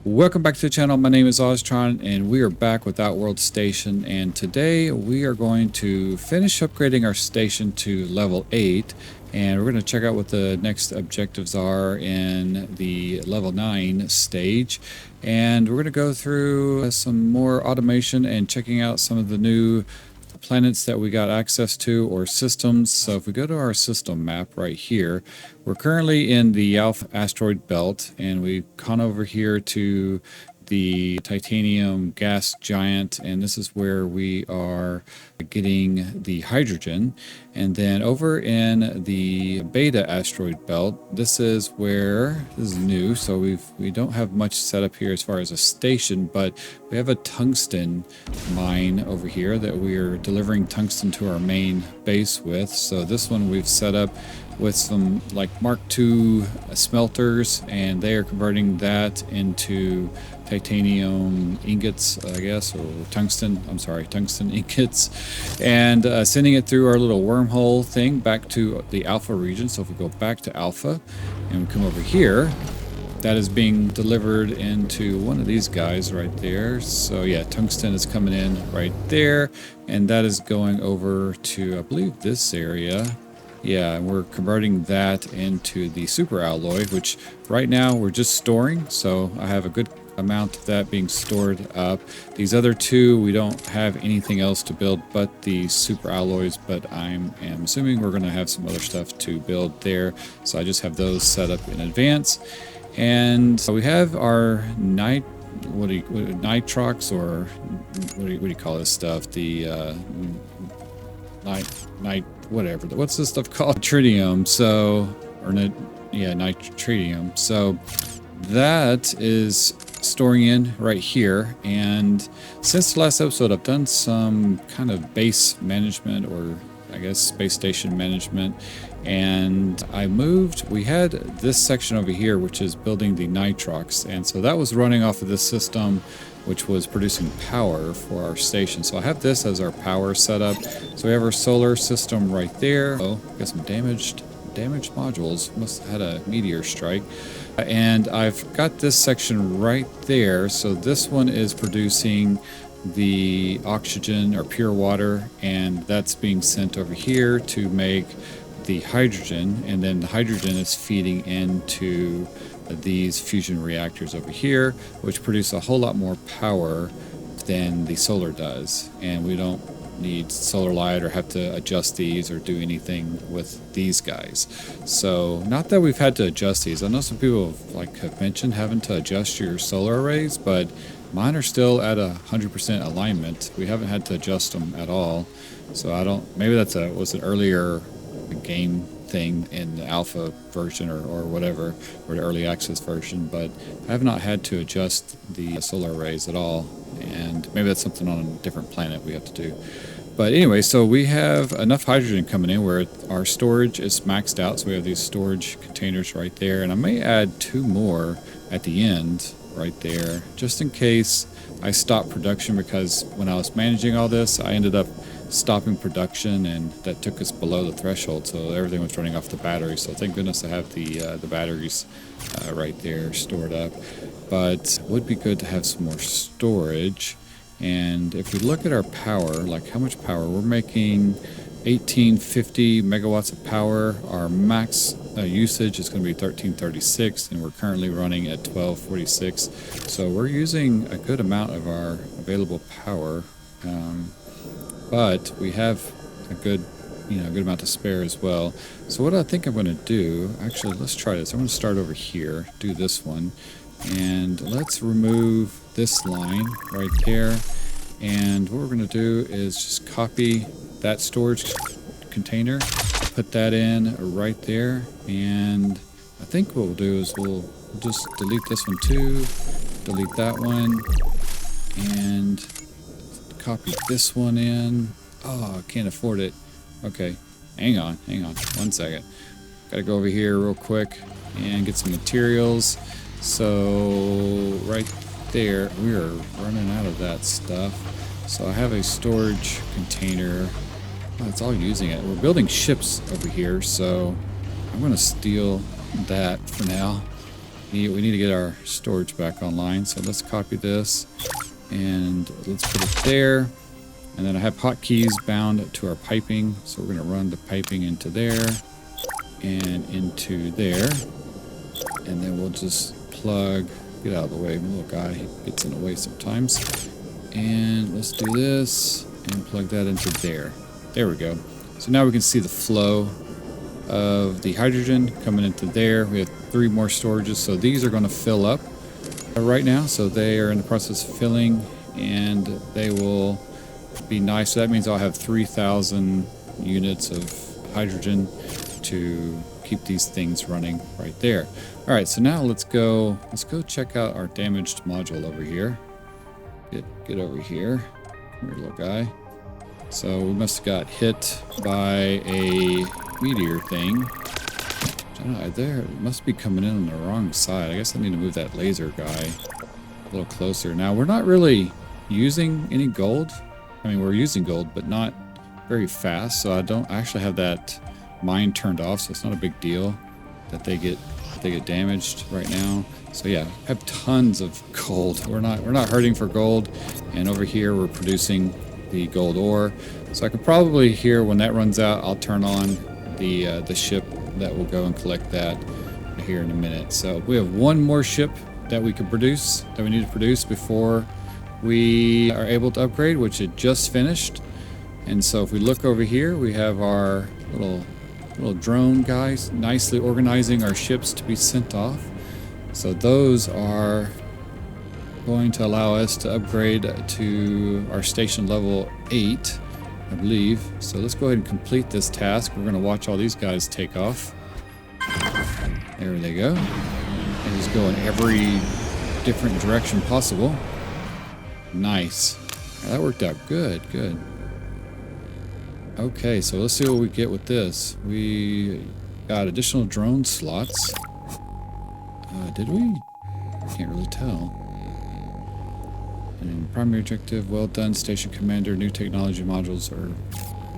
Welcome back to the channel. My name is Oztron and we are back with Outworld Station, and today we are going to finish upgrading our station to level 8, and we're going to check out what the next objectives are in the level 9 stage, and we're going to go through some more automation and checking out some of the new planets that we got access to, or systems. So if we go to our system map right here, we're currently in the Alpha asteroid belt, and we've gone over here to the titanium gas giant, and this is where we are getting the hydrogen. And then over in the beta asteroid belt, this is where this is new, so we don't have much set up here as far as a station, but we have a tungsten mine over here that we are delivering tungsten to our main base with. So this one we've set up with some like Mark II smelters, and they are converting that into titanium ingots, I guess, or tungsten ingots, and sending it through our little wormhole thing back to the Alpha region. So if we go back to Alpha and we come over here, that is being delivered into one of these guys right there. So yeah, tungsten is coming in right there, and that is going over to, I believe, this area. Yeah, and we're converting that into the super alloy, which right now we're just storing. So I have a good amount of that being stored up. These other two, we don't have anything else to build but the super alloys, but I am assuming we're going to have some other stuff to build there. So I just have those set up in advance. And so we have our nitrox, or what do you call this stuff? The whatever. What's this stuff called? Tritium. So, nitritium. So that is storing in right here. And since the last episode, I've done some kind of base management, or I guess space station management. And we had this section over here, which is building the nitrox. And so that was running off of this system, which was producing power for our station. So I have this as our power setup. So we have our solar system right there. Oh, got some damaged modules. Must have had a meteor strike. And I've got this section right there. So this one is producing the oxygen or pure water, and that's being sent over here to make the hydrogen, and then the hydrogen is feeding into these fusion reactors over here, which produce a whole lot more power than the solar does. And we don't need solar light or have to adjust these or do anything with these guys. So not that we've had to adjust these. I know some people have mentioned having to adjust your solar arrays, but mine are still at 100% alignment. We haven't had to adjust them at all. So maybe that's was an earlier game thing in the alpha version or whatever, or the early access version, but I have not had to adjust the solar arrays at all, and maybe that's something on a different planet we have to do. But anyway, so we have enough hydrogen coming in where our storage is maxed out, so we have these storage containers right there, and I may add 2 more at the end right there, just in case I stop production, because when I was managing all this, I ended up stopping production, and that took us below the threshold, so everything was running off the battery. So thank goodness I have the batteries right there stored up. But it would be good to have some more storage. And if we look at our power, like how much power we're making, 1850 megawatts of power. Our max usage is going to be 1336, and we're currently running at 1246. So we're using a good amount of our available power. But we have a good amount to spare as well. So what I think I'm going to do, actually, let's try this. I'm going to start over here, do this one, and let's remove this line right there. And what we're going to do is just copy that storage container, put that in right there, and I think what we'll do is we'll just delete this one too, delete that one, and copy this one in. Oh, I can't afford it. Okay, hang on 1 second. Gotta go over here real quick and get some materials. So right there, we are running out of that stuff. So I have a storage container. Oh, it's all using it. We're building ships over here, so I'm gonna steal that for now. We need to get our storage back online. So let's copy this and let's put it there. And then I have hotkeys bound to our piping. So we're going to run the piping into there and into there. And then we'll just plug, get out of the way, little guy, he gets in the way sometimes. And let's do this and plug that into there. There we go. So now we can see the flow of the hydrogen coming into there. We have 3 more storages, so these are going to fill up right now. So they are in the process of filling, and they will be nice. So that means I'll have 3,000 units of hydrogen to keep these things running right there. All right, so now let's go check out our damaged module over here. Get over here. Come here, little guy. So we must have got hit by a meteor thing. I don't know, there, it must be coming in on the wrong side. I guess I need to move that laser guy a little closer. Now, we're not really using any gold. I mean, we're using gold, but not very fast. So I don't actually have that mine turned off, so it's not a big deal that they get damaged right now. So yeah, I have tons of gold. We're not hurting for gold, and over here we're producing the gold ore. So I could probably here, when that runs out, I'll turn on the ship that will go and collect that here in a minute. So we have one more ship that we could produce, that we need to produce before we are able to upgrade, which it just finished. And so if we look over here, we have our little drone guys nicely organizing our ships to be sent off. So those are going to allow us to upgrade to our station level 8, I believe. So let's go ahead and complete this task. We're going to watch all these guys take off. There they go. And just go in every different direction possible. Nice. Yeah, that worked out good. Okay, so let's see what we get with this. We got additional drone slots. Did we? Can't really tell. And primary objective, well done, station commander. New technology modules are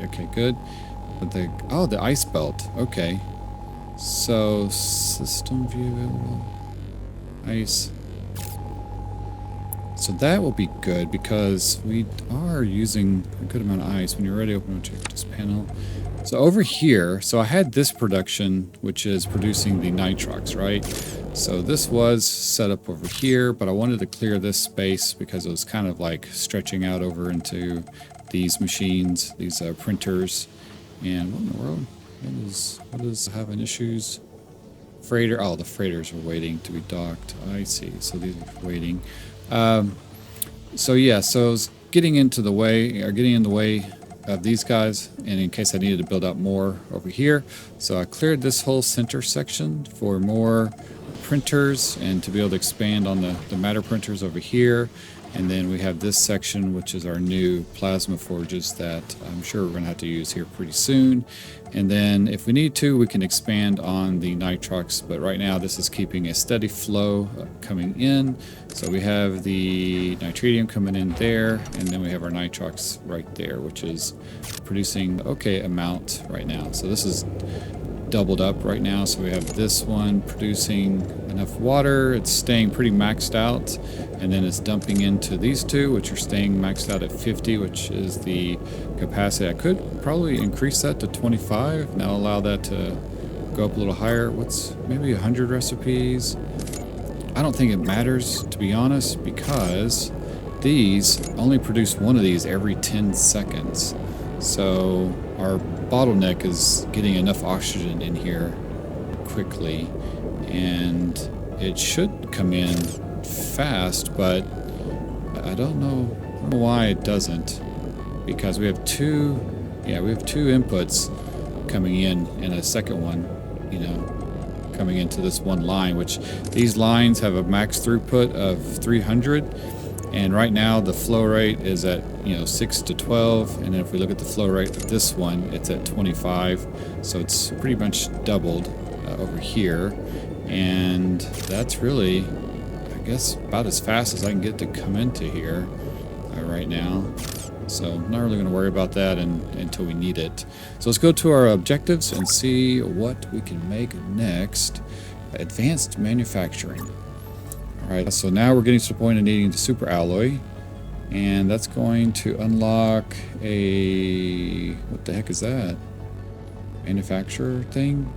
okay, good. But the ice belt. Okay. So system view, ice. So that will be good because we are using a good amount of ice. When you're ready, open this panel. So over here, so I had this production, which is producing the nitrox, right? So this was set up over here, but I wanted to clear this space because it was kind of like stretching out over into these machines, these printers. And what in the world? What is having issues? Freighter, oh, the freighters are waiting to be docked. I see, so these are waiting. So yeah, so it's getting in the way of these guys, and in case I needed to build out more over here. So I cleared this whole center section for more printers and to be able to expand on the matter printers over here. And then we have this section, which is our new plasma forges that I'm sure we're going to have to use here pretty soon. And then if we need to, we can expand on the nitrox, but right now this is keeping a steady flow coming in. So we have the nitratium coming in there, and then we have our nitrox right there, which is producing okay amount right now. So this is doubled up right now. So we have this one producing enough water. It's staying pretty maxed out, and then it's dumping into these two, which are staying maxed out at 50, which is the capacity. I could probably increase that to 25. Now allow that to go up a little higher. What's maybe 100 recipes? I don't think it matters, to be honest, because these only produce one of these every 10 seconds. So our bottleneck is getting enough oxygen in here quickly, and it should come in fast, but I don't know why it doesn't, because we have two inputs coming in and a second one, coming into this one line, which these lines have a max throughput of 300. And right now the flow rate is at 6 to 12, and then if we look at the flow rate of this one, it's at 25. So it's pretty much doubled over here, and that's really, I guess, about as fast as I can get to come into here right now. So I'm not really going to worry about that until we need it. So let's go to our objectives and see what we can make next. Advanced manufacturing. All right, so now we're getting to the point of needing the super alloy. And that's going to unlock a... What the heck is that? Manufacturer thing?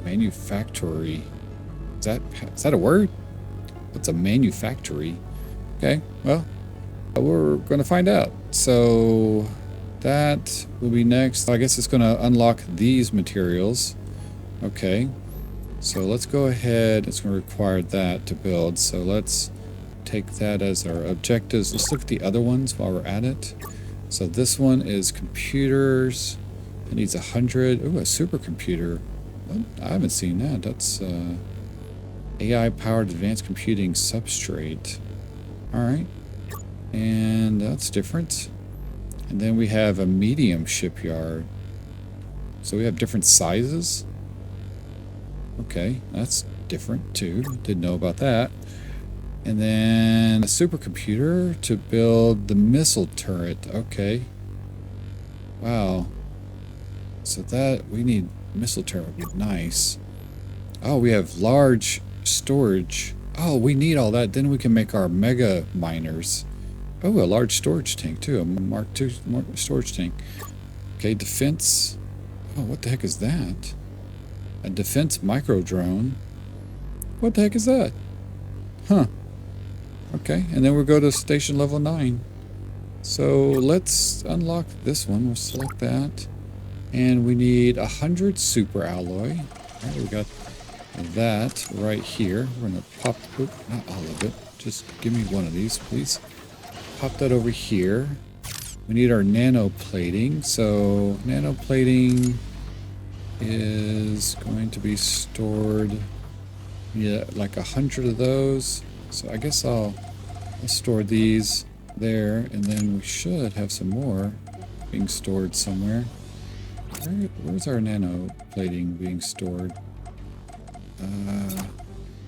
Manufactory. Is that a word? What's a manufactory? Okay, well, we're going to find out. So that will be next. I guess it's going to unlock these materials. Okay, so let's go ahead. It's going to require that to build. So let's take that as our objectives. Let's look at the other ones while we're at it. So this one is computers. It needs 100. Ooh, a supercomputer. I haven't seen that. That's AI-powered advanced computing substrate. All right. And that's different. And then we have a medium shipyard. So we have different sizes. Okay, that's different too. Didn't know about that. And then a supercomputer to build the missile turret. Okay. Wow. So that, we need missile turret would be nice. Oh, we have large storage. Oh, we need all that. Then we can make our mega miners. Oh, a large storage tank too. A Mark II storage tank. Okay, defense. Oh, what the heck is that? A defense micro drone. What the heck is that? Huh. Okay, and then we'll go to station level 9. So let's unlock this one. We'll select that. And we need 100 super alloy. All right, we got that right here. We're going to pop, not all of it. Just give me one of these, please. Pop that over here. We need our nano plating. So nano plating is going to be stored, yeah, like 100 of those. So I guess I'll store these there, and then we should have some more being stored somewhere. Where's our nano plating being stored?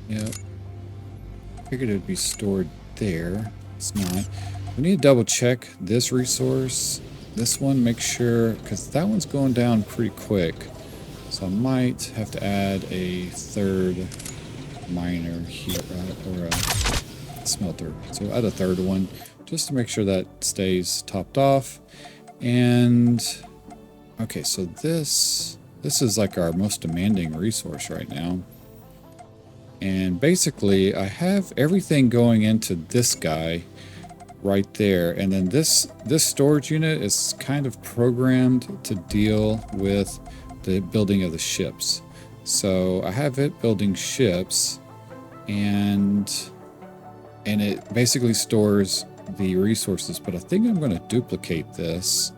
Yep. Figured it would be stored there. It's not. We need to double check this resource. This one, make sure, because that one's going down pretty quick. So I might have to add a third miner here, or a smelter. So add a third one, just to make sure that stays topped off. And okay, so this is like our most demanding resource right now. And basically, I have everything going into this guy right there, and then this storage unit is kind of programmed to deal with the building of the ships. So I have it building ships, and it basically stores the resources, but I think I'm going to duplicate this,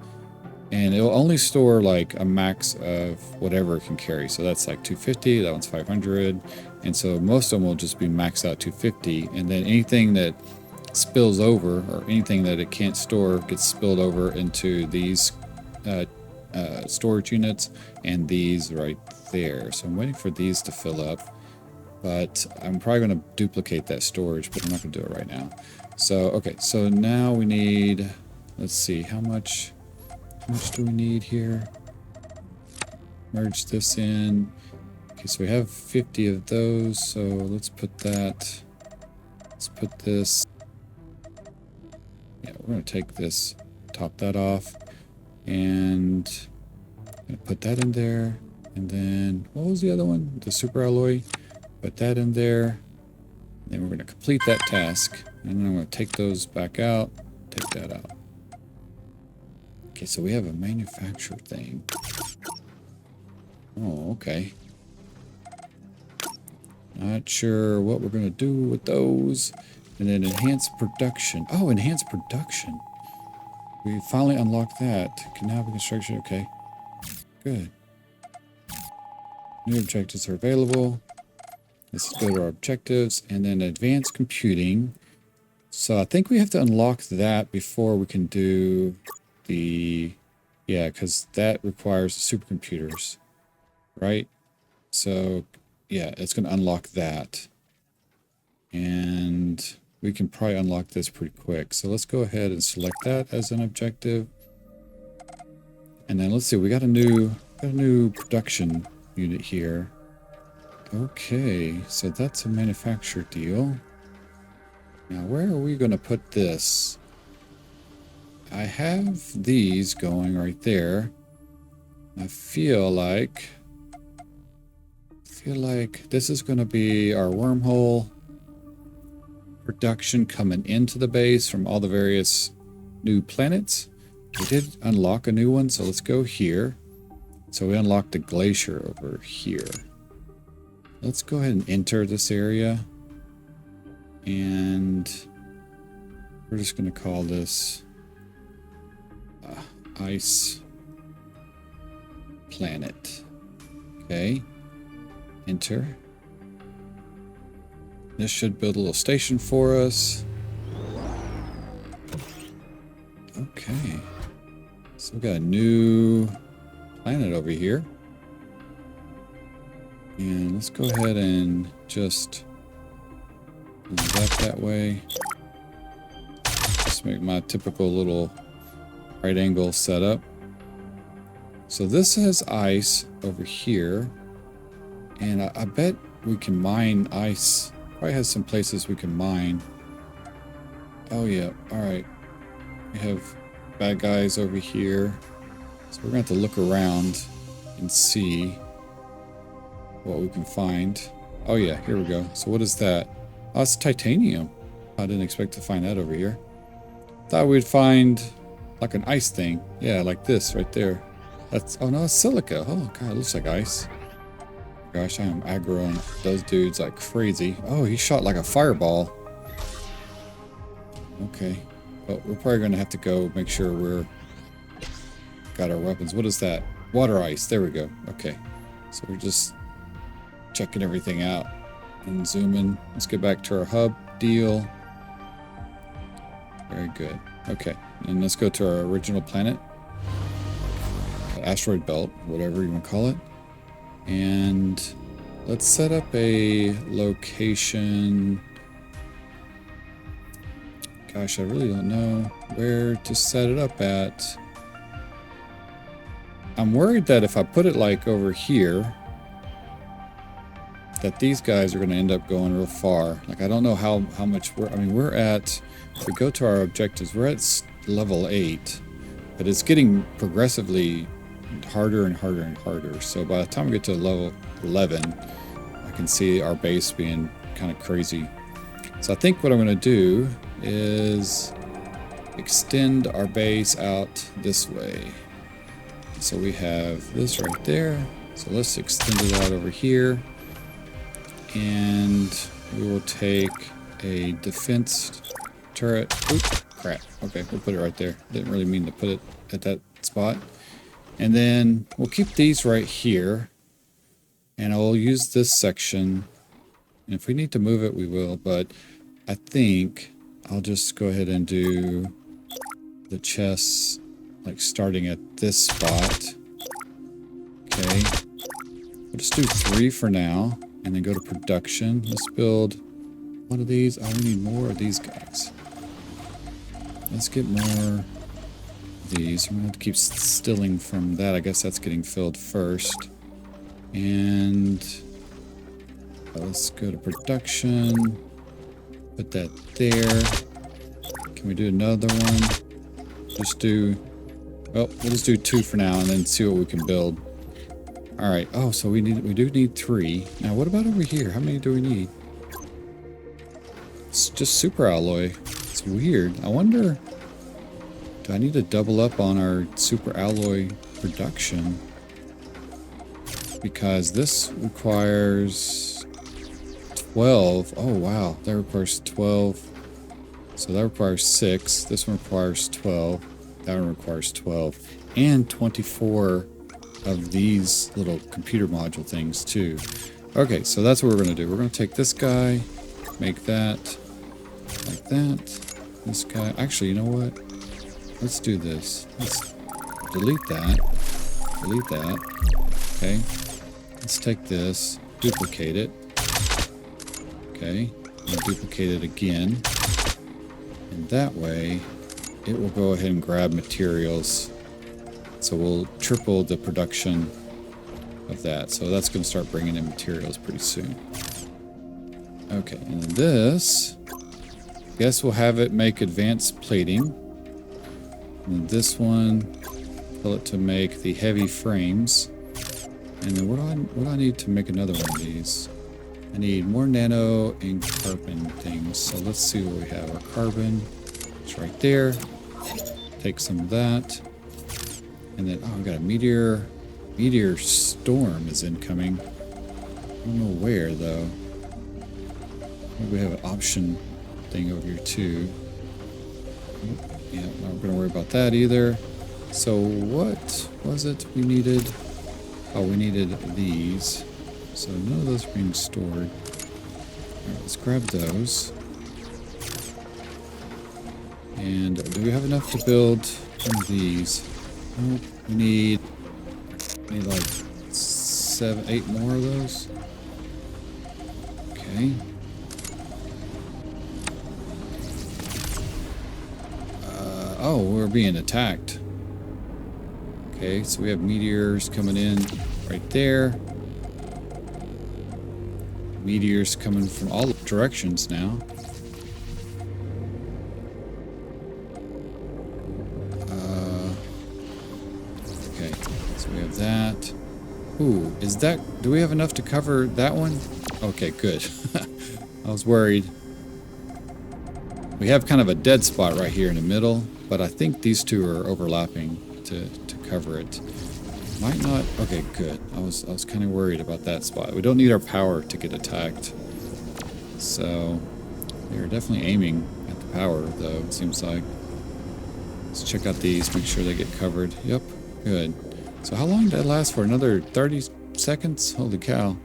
and it'll only store like a max of whatever it can carry. So that's like 250, that one's 500, and so most of them will just be maxed out 250, and then anything that spills over, or anything that it can't store, gets spilled over into these storage units and these right there. So I'm waiting for these to fill up, but I'm probably going to duplicate that storage, but I'm not going to do it right now. So okay, so now we need, let's see, how much do we need here? Merge this in. Okay, so we have 50 of those, so let's put that, let's put this, yeah, we're going to take this, top that off, and I'm going to put that in there. And then, what was the other one? The super alloy. Put that in there. And then we're going to complete that task. And then I'm going to take those back out, take that out. Okay, so we have a manufacturer thing. Oh, okay. Not sure what we're going to do with those. And then enhance production. Oh, enhance production. We finally unlocked that. Can now be construction. Okay. Good. New objectives are available. Let's go to our objectives. And then advanced computing. So I think we have to unlock that before we can do the... Yeah, because that requires the supercomputers. Right? So, yeah, it's going to unlock that. And we can probably unlock this pretty quick. So let's go ahead and select that as an objective. And then let's see, we got a new production unit here. Okay, so that's a manufacturer deal. Now, where are we going to put this? I have these going right there. I feel like this is going to be our wormhole production coming into the base from all the various new planets. We did unlock a new one, so let's go here. So we unlocked a glacier over here. Let's go ahead and enter this area. And we're just going to call this Ice Planet. Okay. Enter. This should build a little station for us. Okay. So we got a new planet over here. And let's go ahead and just move that way. Just make my typical little right angle setup. So this has ice over here. And I bet we can mine ice. Probably has some places we can mine. Oh yeah, alright. We have bad guys over here. So we're going to have to look around and see what we can find. Oh yeah, here we go. So what is that? Oh, it's titanium. I didn't expect to find that over here. Thought we'd find like an ice thing. Yeah, like this right there. That's, oh no, it's silica. Oh god, it looks like ice. Gosh, I am aggroing those dudes like crazy. Oh, he shot like a fireball. Okay. But we're probably going to have to go make sure we're got our weapons. What is that? Water ice. There we go. Okay. So we're just checking everything out and zooming. Let's get back to our hub deal. Very good. Okay. And let's go to our original planet. Asteroid belt, whatever you want to call it. And let's set up a location. Gosh, I really don't know where to set it up at. I'm worried that if I put it like over here, that these guys are going to end up going real far. Like, I don't know how much we're, I mean, we're at, if we go to our objectives, we're at level 8, but it's getting progressively harder and harder and harder. So by the time we get to level 11, I can see our base being kind of crazy. So I think what I'm going to do is extend our base out this way. So we have this right there. So let's extend it out over here. And we will take a defense turret. Oop, crap. Okay, we'll put it right there. Didn't really mean to put it at that spot. And then we'll keep these right here. And I'll use this section. And if we need to move it, we will. But I think I'll just go ahead and do the chests, like starting at this spot. Okay. We'll just do 3 for now. And then go to production. Let's build one of these. Oh, we need more of these guys. Let's get more of these. I'm going to have to keep stilling from that. I guess that's getting filled first. And let's go to production. Put that there. Can we do another one? Just do... Well, we'll just do 2 for now and then see what we can build. All right. Oh, so we do need 3. Now, what about over here? How many do we need? It's just super alloy. It's weird. I wonder, do I need to double up on our super alloy production? Because this requires 12. Oh, wow. That requires 12. So that requires 6. This one requires 12. That one requires 12. And 24 of these little computer module things too. Okay, so that's what we're going to do. We're going to take this guy, make that like that. This guy, actually, you know what? Let's do this. Let's delete that. Delete that. Okay. Let's take this, duplicate it. Okay. And duplicate it again. And that way, it will go ahead and grab materials. So we'll triple the production of that. So that's going to start bringing in materials pretty soon. Okay, and then this, guess we'll have it make advanced plating. And then this one, tell it to make the heavy frames. And then what do I need to make another one of these? I need more nano and carbon things. So let's see what we have. Our carbon, it's right there. Take some of that. And then, oh, I've got a meteor storm is incoming. I don't know where though. Maybe we have an option thing over here too. Yeah, not gonna worry about that either. So what was it we needed? Oh, we needed these. So none of those are being stored. Alright, let's grab those. And do we have enough to build some of these? Nope, we need like 7, 8 more of those. Okay. Oh, we're being attacked. Okay, so we have meteors coming in right there. Meteors coming from all directions now. Okay, so we have that. Ooh, is that... do we have enough to cover that one? Okay, good. I was worried. We have kind of a dead spot right here in the middle, but I think these two are overlapping to cover it. Might not... okay, good. I was kind of worried about that spot. We don't need our power to get attacked. So, they're definitely aiming at the power, though, it seems like. Let's check out these, make sure they get covered. Yep, good. So how long did that last for? Another 30 seconds? Holy cow.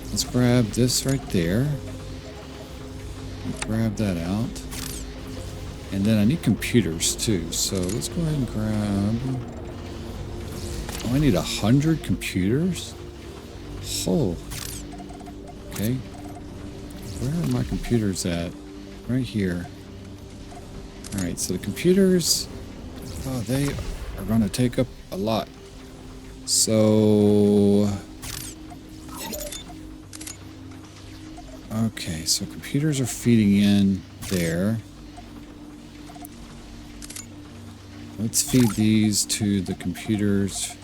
Let's grab this right there. Grab that out. And then I need computers too, so let's go ahead and grab... oh, I need 100 computers? Oh. Okay. Where are my computers at? Right here. Alright, so the computers... oh, they are going to take up a lot. So... okay, so computers are feeding in there. Let's feed these to the computers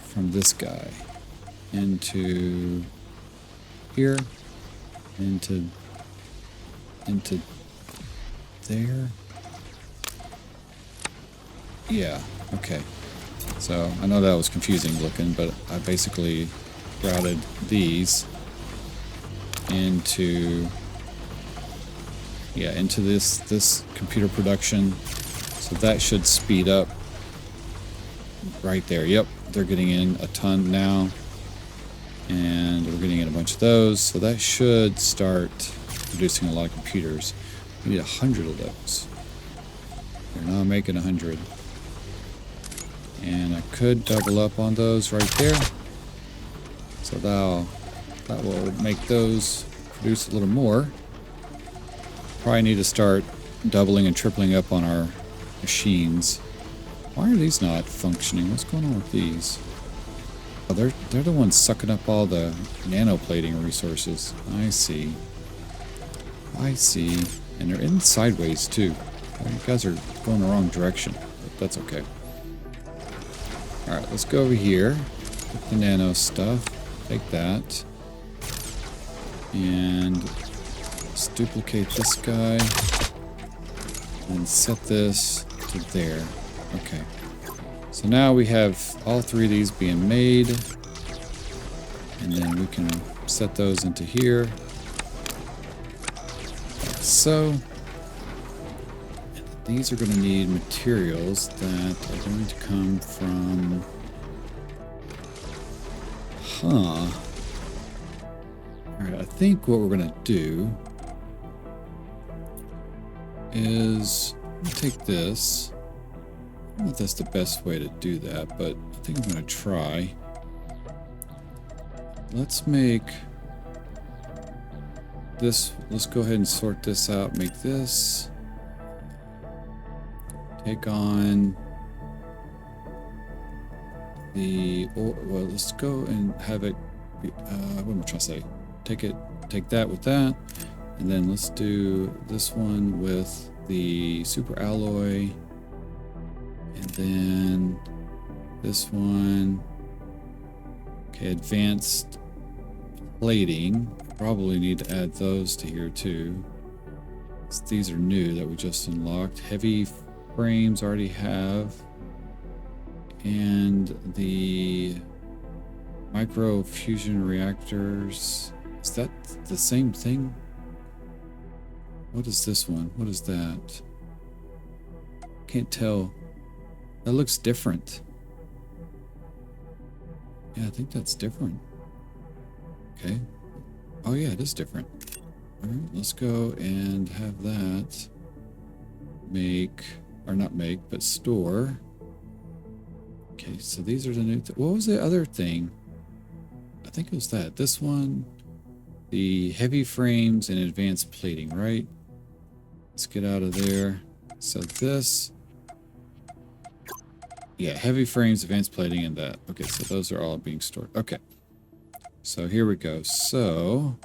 from this guy into here, into there. Yeah, okay. So I know that was confusing looking, but I basically routed these into this computer production. So that should speed up right there. Yep, they're getting in a ton now. And we're getting in a bunch of those. So that should start producing a lot of computers. We need 100 of those. They're now making 100. And I could double up on those right there. So that will make those produce a little more. Probably need to start doubling and tripling up on our machines. Why are these not functioning? What's going on with these? Oh, they're the ones sucking up all the nanoplating resources. I see. I see. And they're in sideways too. You guys are going the wrong direction, but that's okay. Alright, let's go over here. Get the nano stuff. Take that. And let's duplicate this guy. And set this to there. Okay. So now we have all 3 of these being made. And then we can set those into here. Like so. And these are going to need materials that are going to come from... huh. Alright, I think what we're going to do is take this. I don't know if that's the best way to do that, but I think I'm going to try. Let's make this, let's go ahead and sort this out, make this. Take on well, let's go and have it, what am I trying to say? Take that with that. And then let's do this one with the super alloy. And then this one. Okay, advanced plating. Probably need to add those to here too. These are new that we just unlocked. Heavy frames already have. And the micro fusion reactors. Is that the same thing? What is this one? What is that? Can't tell. That looks different. Yeah, I think that's different. Okay. Oh yeah, it is different. All right, let's go and have that but store. Okay, so these are the new, what was the other thing? I think it was that. This one, the heavy frames and advanced plating, right? Let's get out of there. So this, yeah, heavy frames, advanced plating, and that. Okay, so those are all being stored. Okay. So here we go. So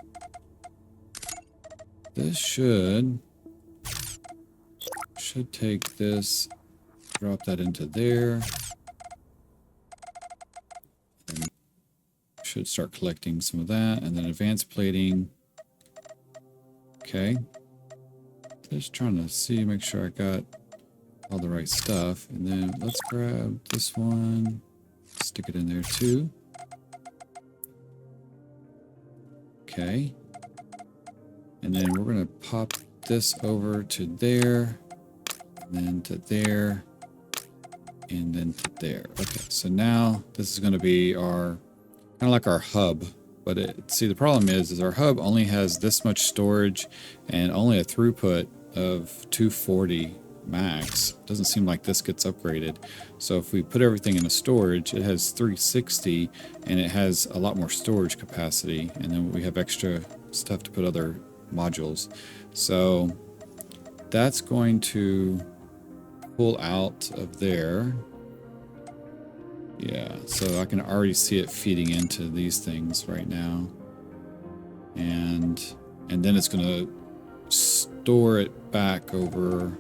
this should take this, drop that into there. And should start collecting some of that, and then advanced plating. Okay. Just trying to see, make sure I got all the right stuff. And then let's grab this one, stick it in there too. Okay. And then we're going to pop this over to there, and then to there, and then to there. Okay, so now this is going to be our, kind of like our hub. But see, the problem is our hub only has this much storage and only a throughput of 240 max. Doesn't seem like this gets upgraded. So if we put everything in a storage, it has 360 and it has a lot more storage capacity. And then we have extra stuff to put other modules. So that's going to pull out of there. Yeah, so I can already see it feeding into these things right now. And then it's going to store it back over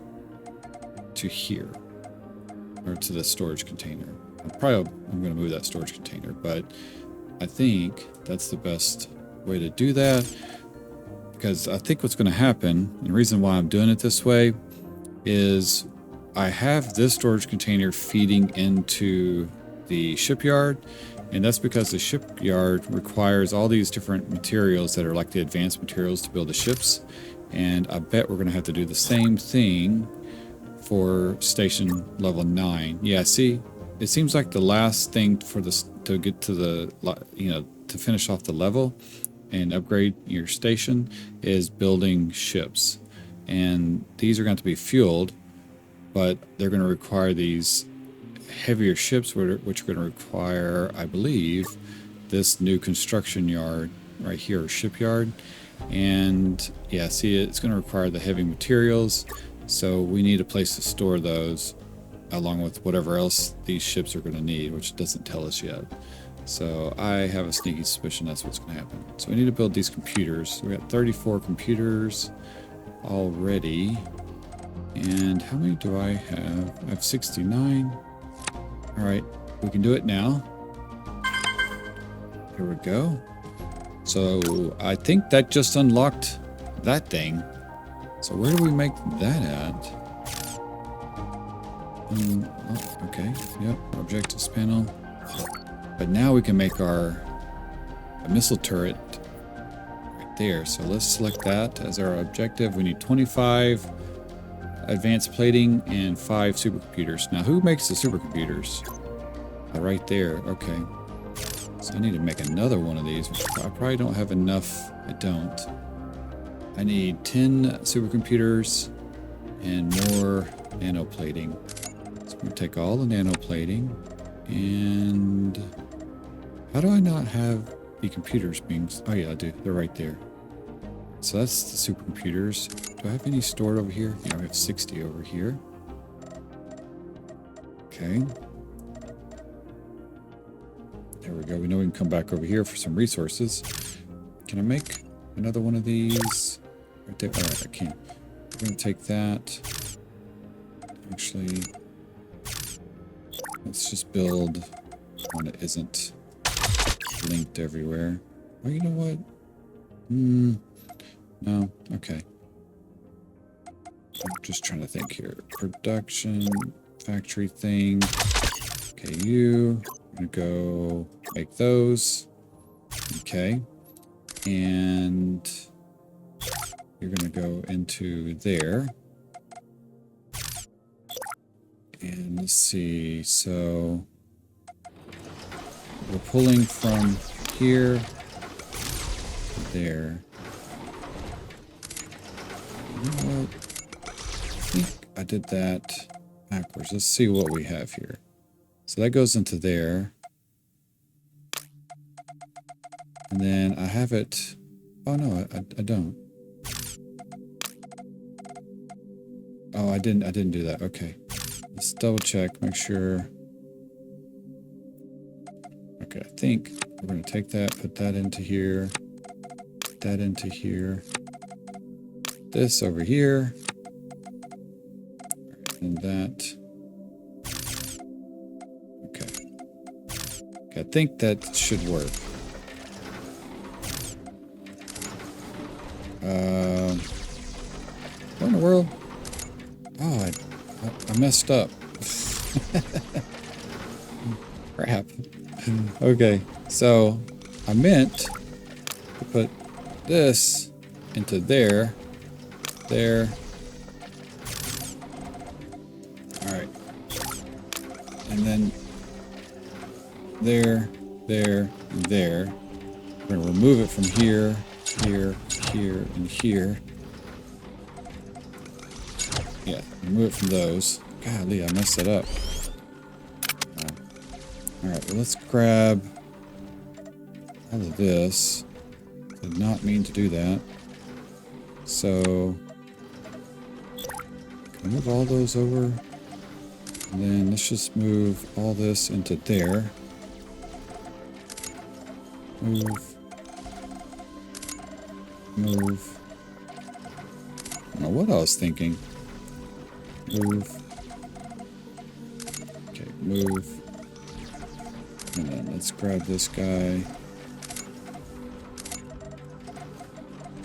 to here, or to the storage container. I'm going to move that storage container, but I think that's the best way to do that, because I think what's going to happen, and the reason why I'm doing it this way, is I have this storage container feeding into the shipyard, and that's because the shipyard requires all these different materials that are like the advanced materials to build the ships, and I bet we're going to have to do the same thing for station level 9. Yeah, see, it seems like the last thing for this to get to the, to finish off the level and upgrade your station is building ships, and these are going to be fueled, but they're going to require these heavier ships, which are going to require, I believe, this new construction yard right here, or shipyard. And yeah, see, it's going to require the heavy materials, so we need a place to store those along with whatever else these ships are going to need, which doesn't tell us yet. So I have a sneaky suspicion that's what's going to happen. So we need to build these computers. We got 34 computers already. And how many do I have? I have 69. All right, we can do it now. Here we go. So I think that just unlocked that thing. So where do we make that at? Oh, okay, yep, objectives panel. But now we can make a missile turret right there. So let's select that as our objective. We need 25 advanced plating and 5 supercomputers. Now, who makes the supercomputers? Right there. Okay. So I need to make another one of these, which I probably don't have enough. I don't. I need 10 supercomputers and more nanoplating. So I'm going to take all the nanoplating, and how do I not have the computers being... Oh yeah, I do. They're right there. So that's the supercomputers. Do I have any stored over here? Yeah, we have 60 over here. Okay. There we go. We know we can come back over here for some resources. Can I make another one of these? Right there. All right, I can. We're going to take that. Actually, let's just build one that isn't linked everywhere. Oh, you know what? No. Okay. I'm just trying to think here. Production, factory thing. Okay, I'm going to go make those. Okay. And you're going to go into there. And let's see. So we're pulling from here to there. You know what? I think I did that backwards. Let's see what we have here. So that goes into there. And then I have it. Oh no, I don't. Oh, I didn't do that. Okay. Let's double check, make sure. Okay, I think we're going to take that, put that into here, put that into here, this over here, and that. Okay, I think that should work. What in the world? Oh, I messed up. Crap. Okay, so I meant to put this into there. Alright. And then there, and there. We're going to remove it from here, and here. Yeah, remove it from those. Golly, I messed that up. Alright, well, let's grab all of this. Did not mean to do that. So, can I move all those over? And then let's just move all this into there. Move. I don't know what I was thinking. Move. Okay, move. And then let's grab this guy.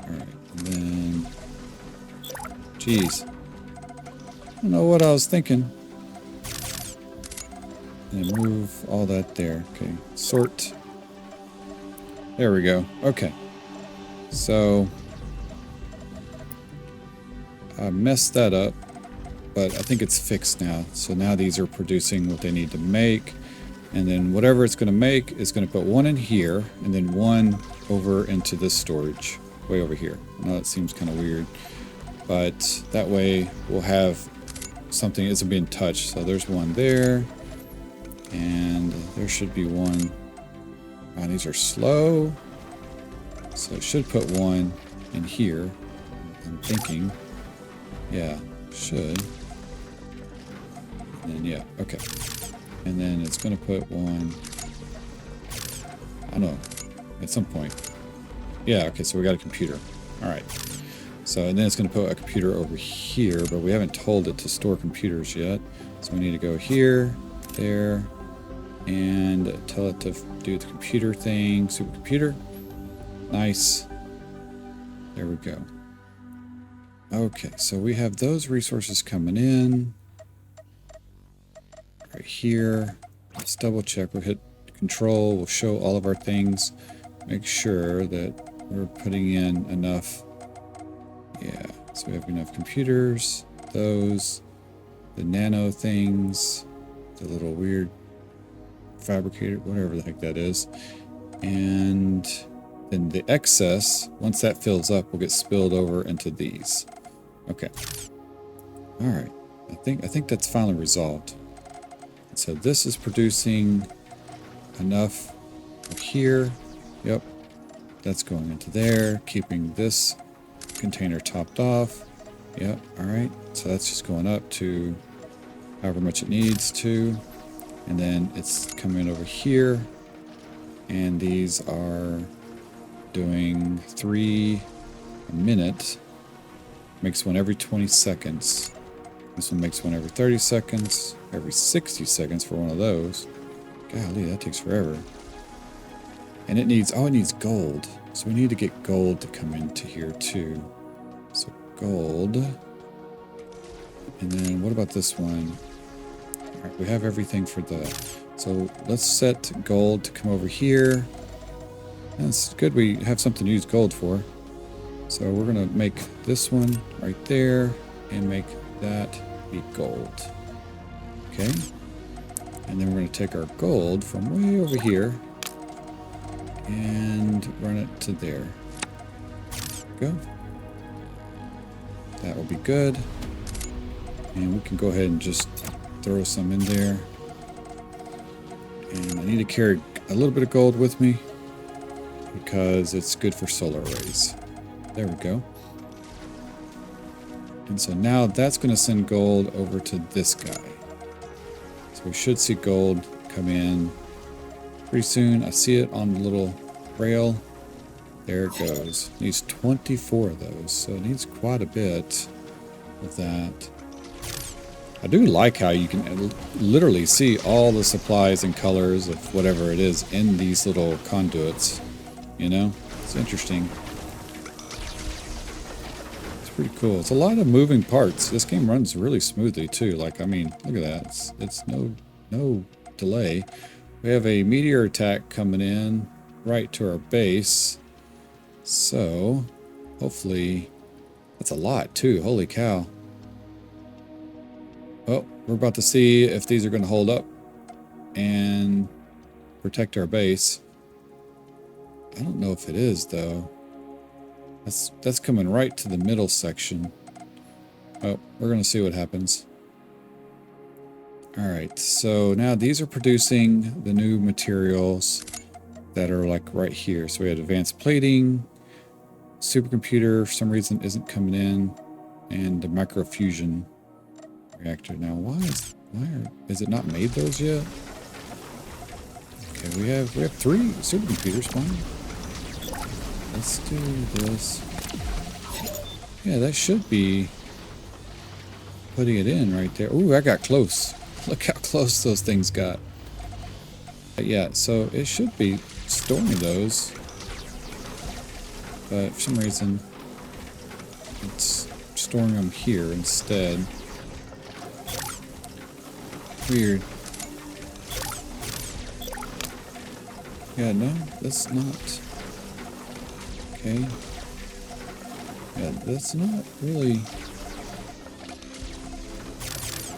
Alright, and then... Jeez. I don't know what I was thinking. And move all that there. Okay, sort. There we go. Okay. So... I messed that up. But I think it's fixed now. So now these are producing what they need to make. And then whatever it's going to make is going to put one in here and then one over into this storage way over here. I know that seems kind of weird, but that way we'll have something that isn't being touched. So there's one there and there should be one. Oh, these are slow. So it should put one in here. I'm thinking. Yeah, should. And yeah, okay. And then it's going to put one, I don't know, at some point. Yeah, okay, so we got a computer. All right. So, and then it's going to put a computer over here, but we haven't told it to store computers yet. So we need to go here, there, and tell it to do the computer thing. Supercomputer. Nice. There we go. Okay, so we have those resources coming in. Right here. Let's double check. We'll hit control. We'll show all of our things. Make sure that we're putting in enough. Yeah, so we have enough computers. Those. The nano things. The little weird fabricator, whatever the heck that is. And then the excess, once that fills up, will get spilled over into these. Okay. All right. I think that's finally resolved. So this is producing enough of here. Yep. That's going into there, keeping this container topped off. Yep. All right. So that's just going up to however much it needs to. And then it's coming over here. And these are doing 3 a minute. Makes one every 20 seconds. This one makes one every 30 seconds, every 60 seconds for one of those. Golly, that takes forever. And it needs, oh, it needs gold. So we need to get gold to come into here too. So gold. And then what about this one? All right, we have everything for that. So let's set gold to come over here. That's good, we have something to use gold for. So we're gonna make this one right there and make that be gold. Okay. And then we're gonna take our gold from way over here and run it to there. Go. That will be good. And we can go ahead and just throw some in there. And I need to carry a little bit of gold with me because it's good for solar arrays. There we go. And so now that's going to send gold over to this guy. So we should see gold come in pretty soon. I see it on the little rail. There it goes. It needs 24 of those, so it needs quite a bit of that. I do like how you can literally see all the supplies and colors of whatever it is in these little conduits. You know, it's interesting. It's pretty cool. It's a lot of moving parts. This game runs really smoothly too. Like, I mean, look at that. It's no delay. We have a meteor attack coming in right to our base. So, hopefully, that's a lot too. Holy cow. Oh, we're about to see if these are going to hold up and protect our base. I don't know if it is though. That's coming right to the middle section. Oh, we're going to see what happens. All right, so now these are producing the new materials that are like right here. So we had advanced plating, supercomputer for some reason isn't coming in, and the microfusion reactor. Now is it not made those yet? Okay, we have 3 supercomputers. Fine. Let's do this. Yeah, that should be putting it in right there. Ooh, I got close. Look how close those things got. But yeah, so it should be storing those. But for some reason, it's storing them here instead. Weird. Yeah, no, that's not. Okay. Yeah, that's not really.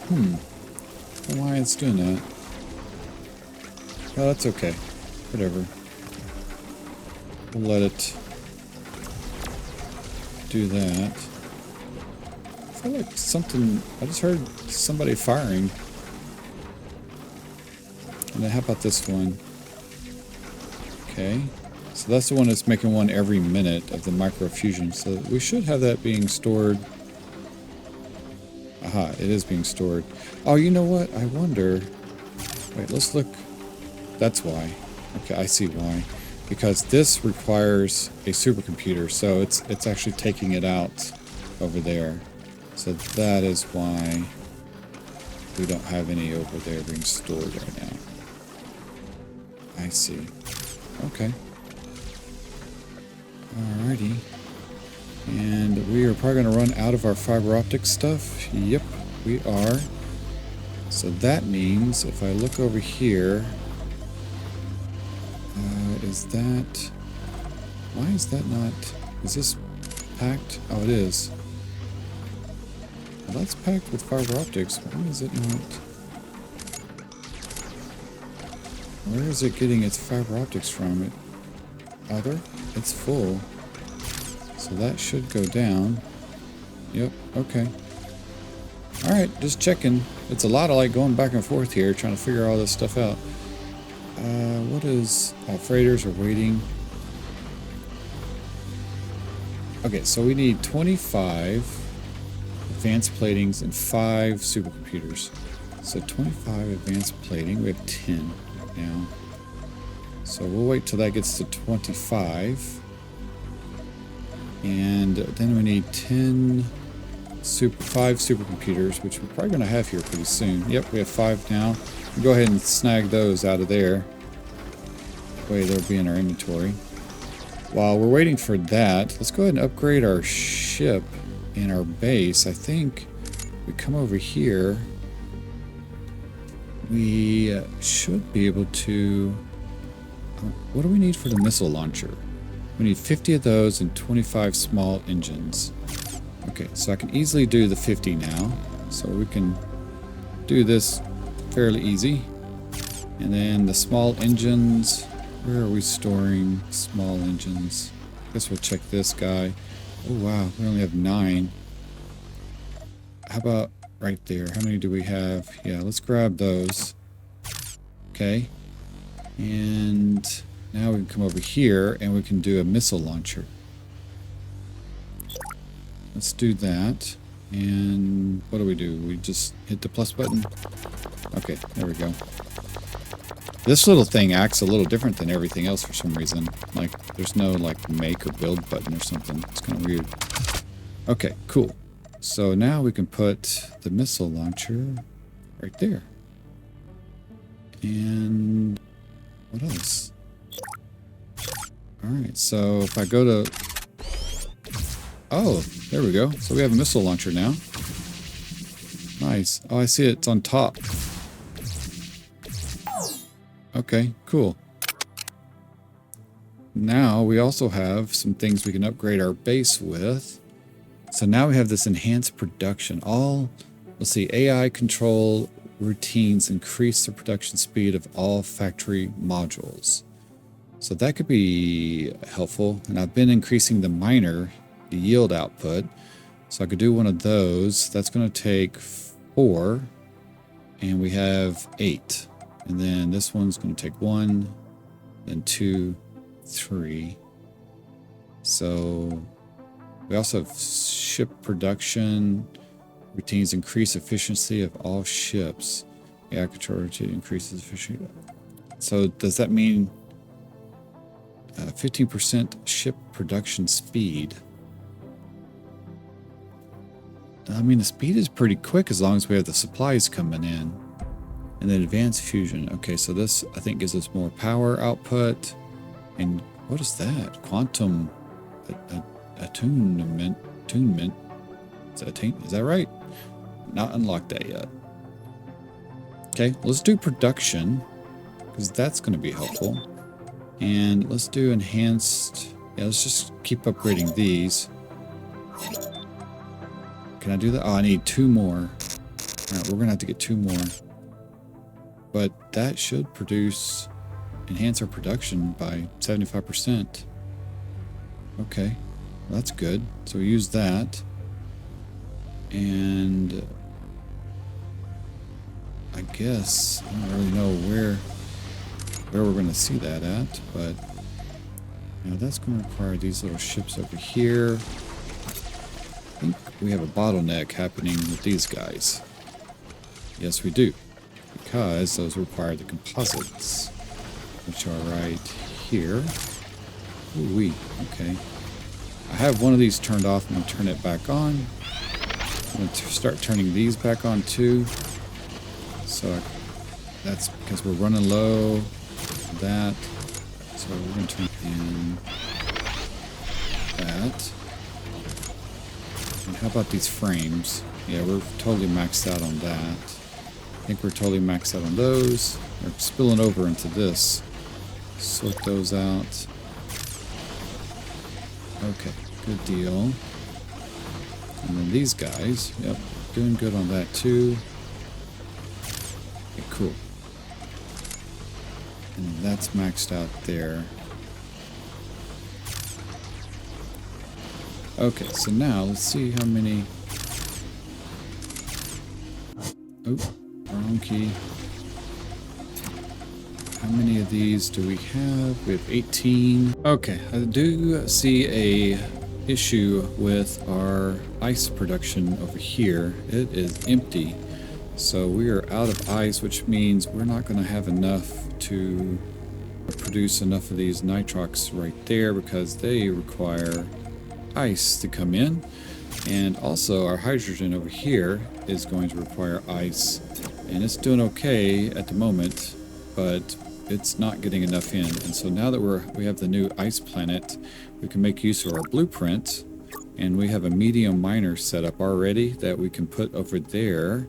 I don't know why it's doing that. Oh, that's okay. Whatever. We'll let it do that. I feel like something. I just heard somebody firing. And then how about this one? Okay. So that's the one that's making one every minute of the microfusion. So we should have that being stored. Aha, it is being stored. Oh, you know what? I wonder. Wait, let's look. That's why. Okay, I see why. Because this requires a supercomputer, so it's actually taking it out over there. So that is why we don't have any over there being stored right now. I see. Okay. Alrighty. And we are probably going to run out of our fiber optic stuff. Yep, we are. So that means if I look over here, is that... Why is that not... Is this packed? Oh, it is. Well, that's packed with fiber optics. Why is it not... Where is it getting its fiber optics from? It's full. So that should go down. Yep, okay. Alright, just checking. It's a lot of like going back and forth here, trying to figure all this stuff out. What is... Oh, freighters are waiting. Okay, so we need 25 advanced platings and 5 supercomputers. So 25 advanced plating. We have 10 right now. So we'll wait till that gets to 25. And then we need 5 supercomputers, which we're probably going to have here pretty soon. Yep, we have 5 now. We'll go ahead and snag those out of there. That way they'll be in our inventory. While we're waiting for that, let's go ahead and upgrade our ship and our base. I think we come over here. We should be able to... what do we need for the missile launcher? We need 50 of those and 25 small engines. Okay, so I can easily do the 50 now. So we can do this fairly easy. And then the small engines, where are we storing small engines? I guess we'll check this guy. Oh wow, we only have 9. How about right there? How many do we have? Yeah, let's grab those. Okay. And now we can come over here and we can do a missile launcher. Let's do that. And what do? We just hit the plus button? Okay, there we go. This little thing acts a little different than everything else for some reason. Like, there's no, like, make or build button or something. It's kind of weird. Okay, cool. So now we can put the missile launcher right there. And what else? Alright, so if I go to... oh, there we go. So we have a missile launcher now. Nice. Oh, I see it. It's on top. Okay, cool. Now we also have some things we can upgrade our base with. So now we have this enhanced production. Let's see, AI control routines increase the production speed of all factory modules. So that could be helpful. And I've been increasing the miner, the yield output. So I could do one of those. That's going to take 4. And we have 8. And then this one's going to take 1, then 2, 3. So we also have ship production. Routines increase efficiency of all ships. AI control routine increases efficiency. So does that mean 15% ship production speed? I mean, the speed is pretty quick as long as we have the supplies coming in. And then advanced fusion. Okay, so this, I think, gives us more power output. And what is that? Quantum attunement. Is that right? Not unlocked that yet. Okay, let's do production, because that's going to be helpful. And let's do enhanced. Yeah, let's just keep upgrading these. Can I do that? Oh, I need 2 more. Alright, we're going to have to get 2 more. But that should enhance our production by 75%. Okay, well, that's good. So we use that. And I guess I don't really know where we're going to see that at, but now that's going to require these little ships over here. I think we have a bottleneck happening with these guys. Yes, we do. Because those require the composites, which are right here. Ooh-wee, okay. I have one of these turned off. I'm going to turn it back on. I'm going to start turning these back on too. So that's because we're running low. That. So we're going to turn in that. And how about these frames? Yeah, we're totally maxed out on that. I think we're totally maxed out on those. We're spilling over into this. Sort those out. Okay, good deal. And then these guys, yep, doing good on that too. Okay, cool. And that's maxed out there. Okay, so now let's see how many... oh. Wrong key. How many of these do we have? We have 18. Okay, I do see a issue with our ice production over here. It is empty. So we are out of ice, which means we're not going to have enough to produce enough of these nitrox right there because they require ice to come in. And also our hydrogen over here is going to require ice, and it's doing okay at the moment, but it's not getting enough in. And so now that we have the new ice planet, we can make use of our blueprint, and we have a medium miner set up already that we can put over there.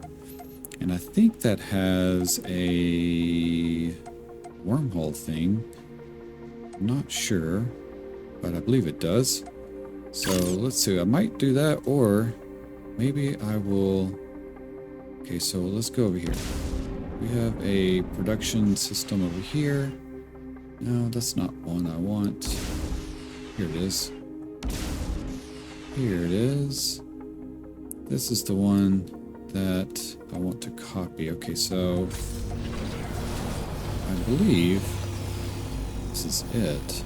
And I think that has a wormhole thing. I'm not sure, but I believe it does. So let's see, I might do that, or maybe I will. Okay, so let's go over here. We have a production system over here. No, that's not one I want. Here it is. Here it is. This is the one that I want to copy. Okay, so I believe this is it.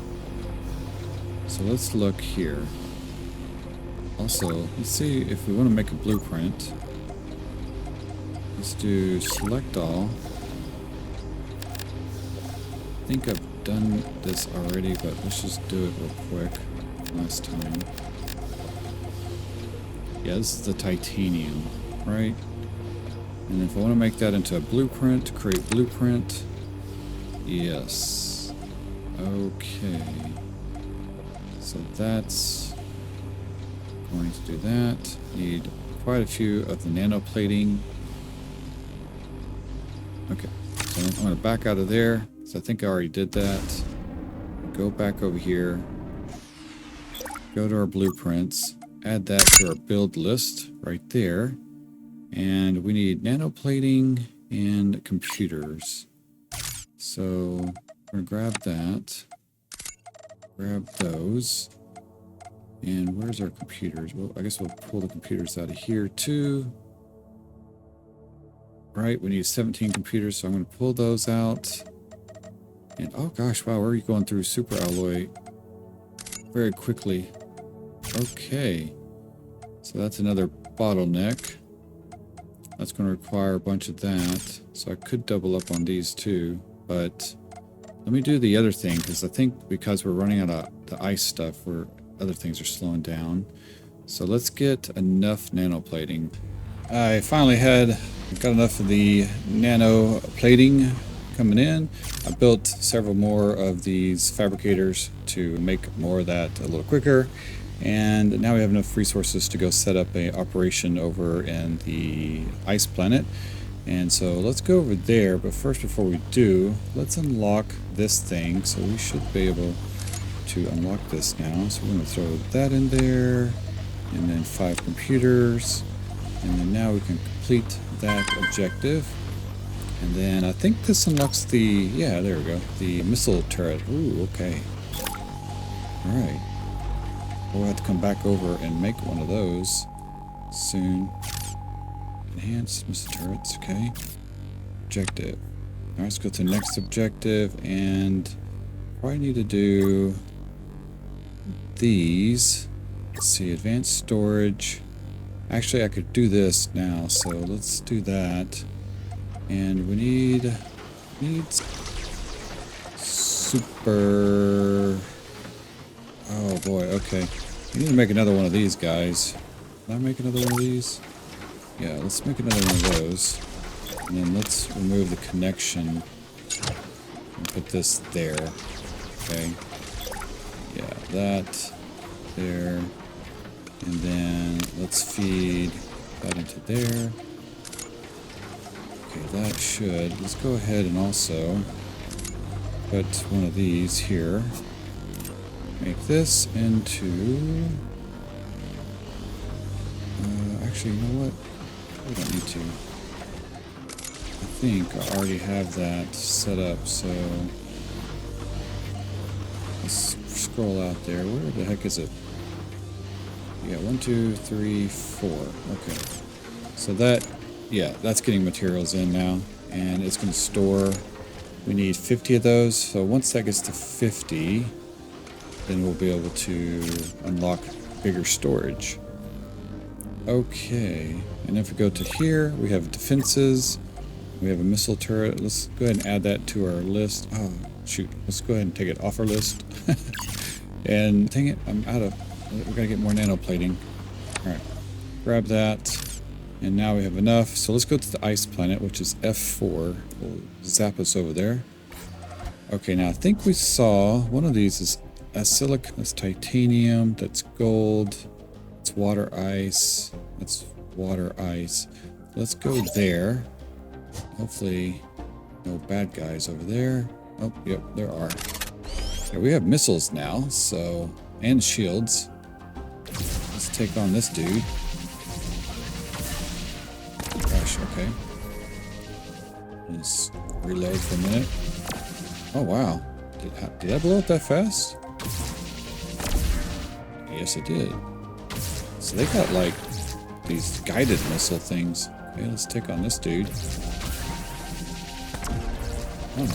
So let's look here. Also, let's see if we want to make a blueprint. Let's do select all. I think I've done this already, but let's just do it real quick. Last time. Yeah, this is the titanium, right? And if I want to make that into a blueprint, create blueprint. Yes. Okay. So that's going to do that. Need quite a few of the nanoplating. Okay, so I'm going to back out of there, so I think I already did that. Go back over here, go to our blueprints, add that to our build list right there, and we need nanoplating and computers. So we're going to grab that, grab those. And where's our computers? Well, I guess we'll pull the computers out of here too. Right, we need 17 computers, so I'm going to pull those out. And oh gosh, wow, we're going through super alloy very quickly. Okay, so that's another bottleneck. That's going to require a bunch of that. So I could double up on these too, but let me do the other thing, because I think because we're running out of the ice stuff, other things are slowing down. So let's get enough nanoplating. I finally got enough of the nanoplating coming in. I built several more of these fabricators to make more of that a little quicker. And now we have enough resources to go set up an operation over in the ice planet. And so let's go over there. But first, before we do, let's unlock this thing. So we should be able to unlock this now. So we're going to throw that in there, and then 5 computers, and then now we can complete that objective. And then I think this unlocks the, yeah, there we go, the missile turret. Ooh, okay. Alright. We'll have to come back over and make one of those soon. Enhanced missile turrets, okay. Objective. Alright, let's go to the next objective, and probably need to do these. Let's see, advanced storage. Actually, I could do this now, so let's do that. And we need super. Oh boy, okay. We need to make another one of these guys. Can I make another one of these? Yeah, let's make another one of those. And then let's remove the connection and put this there. Okay. Yeah, that there, and then let's feed that into there. Okay, that should. Let's go ahead and also put one of these here. Make this into. Actually, you know what? We don't need to. I think I already have that set up, so let's scroll out there. Where the heck is it? Yeah, 1, 2, 3, 4. Okay. So that, yeah, that's getting materials in now, and it's going to store. We need 50 of those. So once that gets to 50, then we'll be able to unlock bigger storage. Okay, and if we go to here, we have defenses. We have a missile turret. Let's go ahead and add that to our list. Oh, shoot. Let's go ahead and take it off our list. And dang it, I'm out of... We gotta get more nanoplating. Alright, grab that. And now we have enough. So let's go to the ice planet, which is F4. We'll zap us over there. Okay, now I think we saw one of these is silicon. That's titanium. That's gold. It's water ice. That's water ice. Let's go there. Hopefully no bad guys over there. Oh, yep, there are. Yeah, we have missiles now, so... And shields. Let's take on this dude. Gosh, okay. Let's reload for a minute. Oh, wow. Did I blow up that fast? Yes, it did. So they got, like, these guided missile things. Okay, let's take on this dude. Oh.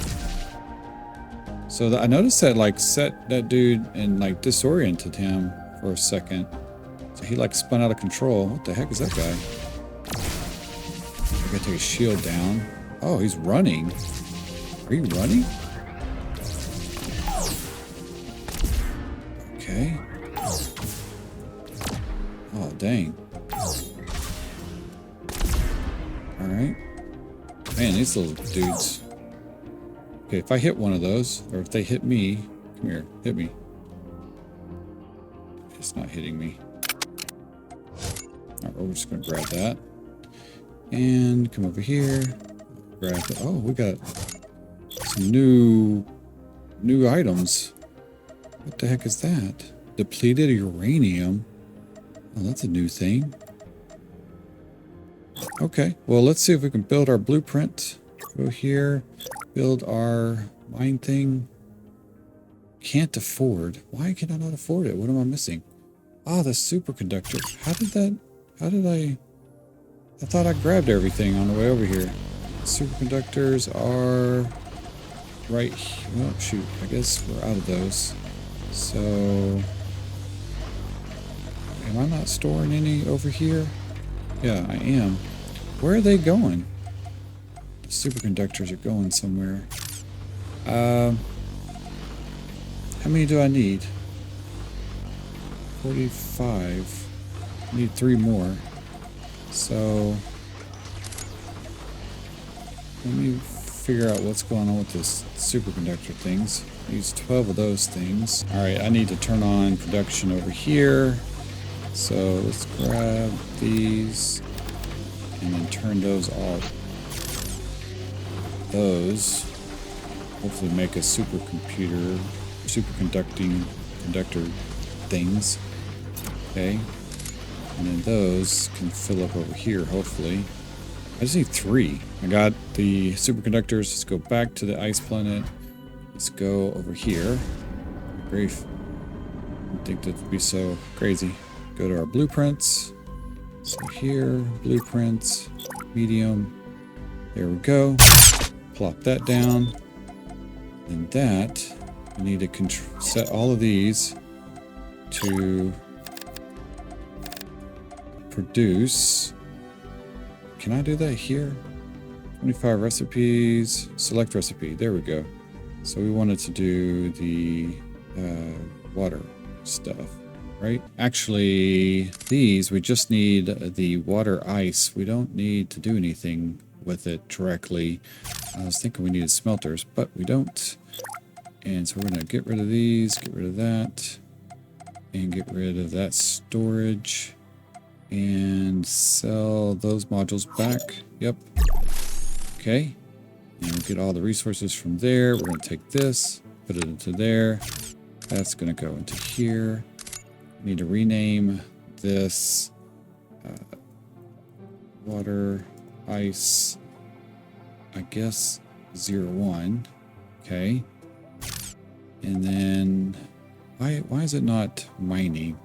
So I noticed that, like, set that dude and, like, disoriented him for a second. So he, like, spun out of control. What the heck is that guy? I gotta take his shield down. Oh, he's running. Are you running? Okay. Oh, dang. Alright. Man, these little dudes. Okay, if I hit one of those, or if they hit me, come here, hit me. It's not hitting me. Alright, we're just gonna grab that. And come over here. Grab it. Oh, we got some new items. What the heck is that? Depleted uranium. Oh, that's a new thing. Okay, well, let's see if we can build our blueprint. Go here, build our mine thing. Can't afford. Why can I not afford it? What am I missing? Ah, the superconductor. How did I thought I grabbed everything on the way over here. Superconductors are right here. Oh, shoot. I guess we're out of those. So, am I not storing any over here? Yeah, I am. Where are they going? The superconductors are going somewhere. How many do I need? 45. I need 3 more. So, let me figure out what's going on with this superconductor things. Use 12 of those things. Alright, I need to turn on production over here. So let's grab these and then turn those off. Those hopefully make a superconductor conductor things. Okay. And then those can fill up over here, hopefully. I just need 3. I got the superconductors. Let's go back to the ice planet. Let's go over here. Grief. I didn't think that would be so crazy. Go to our blueprints. So here, blueprints, medium. There we go. Plop that down. And that, I need to set all of these to produce. Can I do that here? 25 recipes, select recipe. There we go. So we wanted to do the water stuff, right? Actually, these, we just need the water ice. We don't need to do anything with it directly. I was thinking we needed smelters, but we don't. And so we're going to get rid of these, get rid of that, and get rid of that storage. And sell those modules back. Yep. Okay. And we'll get all the resources from there. We're going to take this, put it into there. That's going to go into here. I need to rename this water, ice, I guess 01. Okay. And then why is it not mining?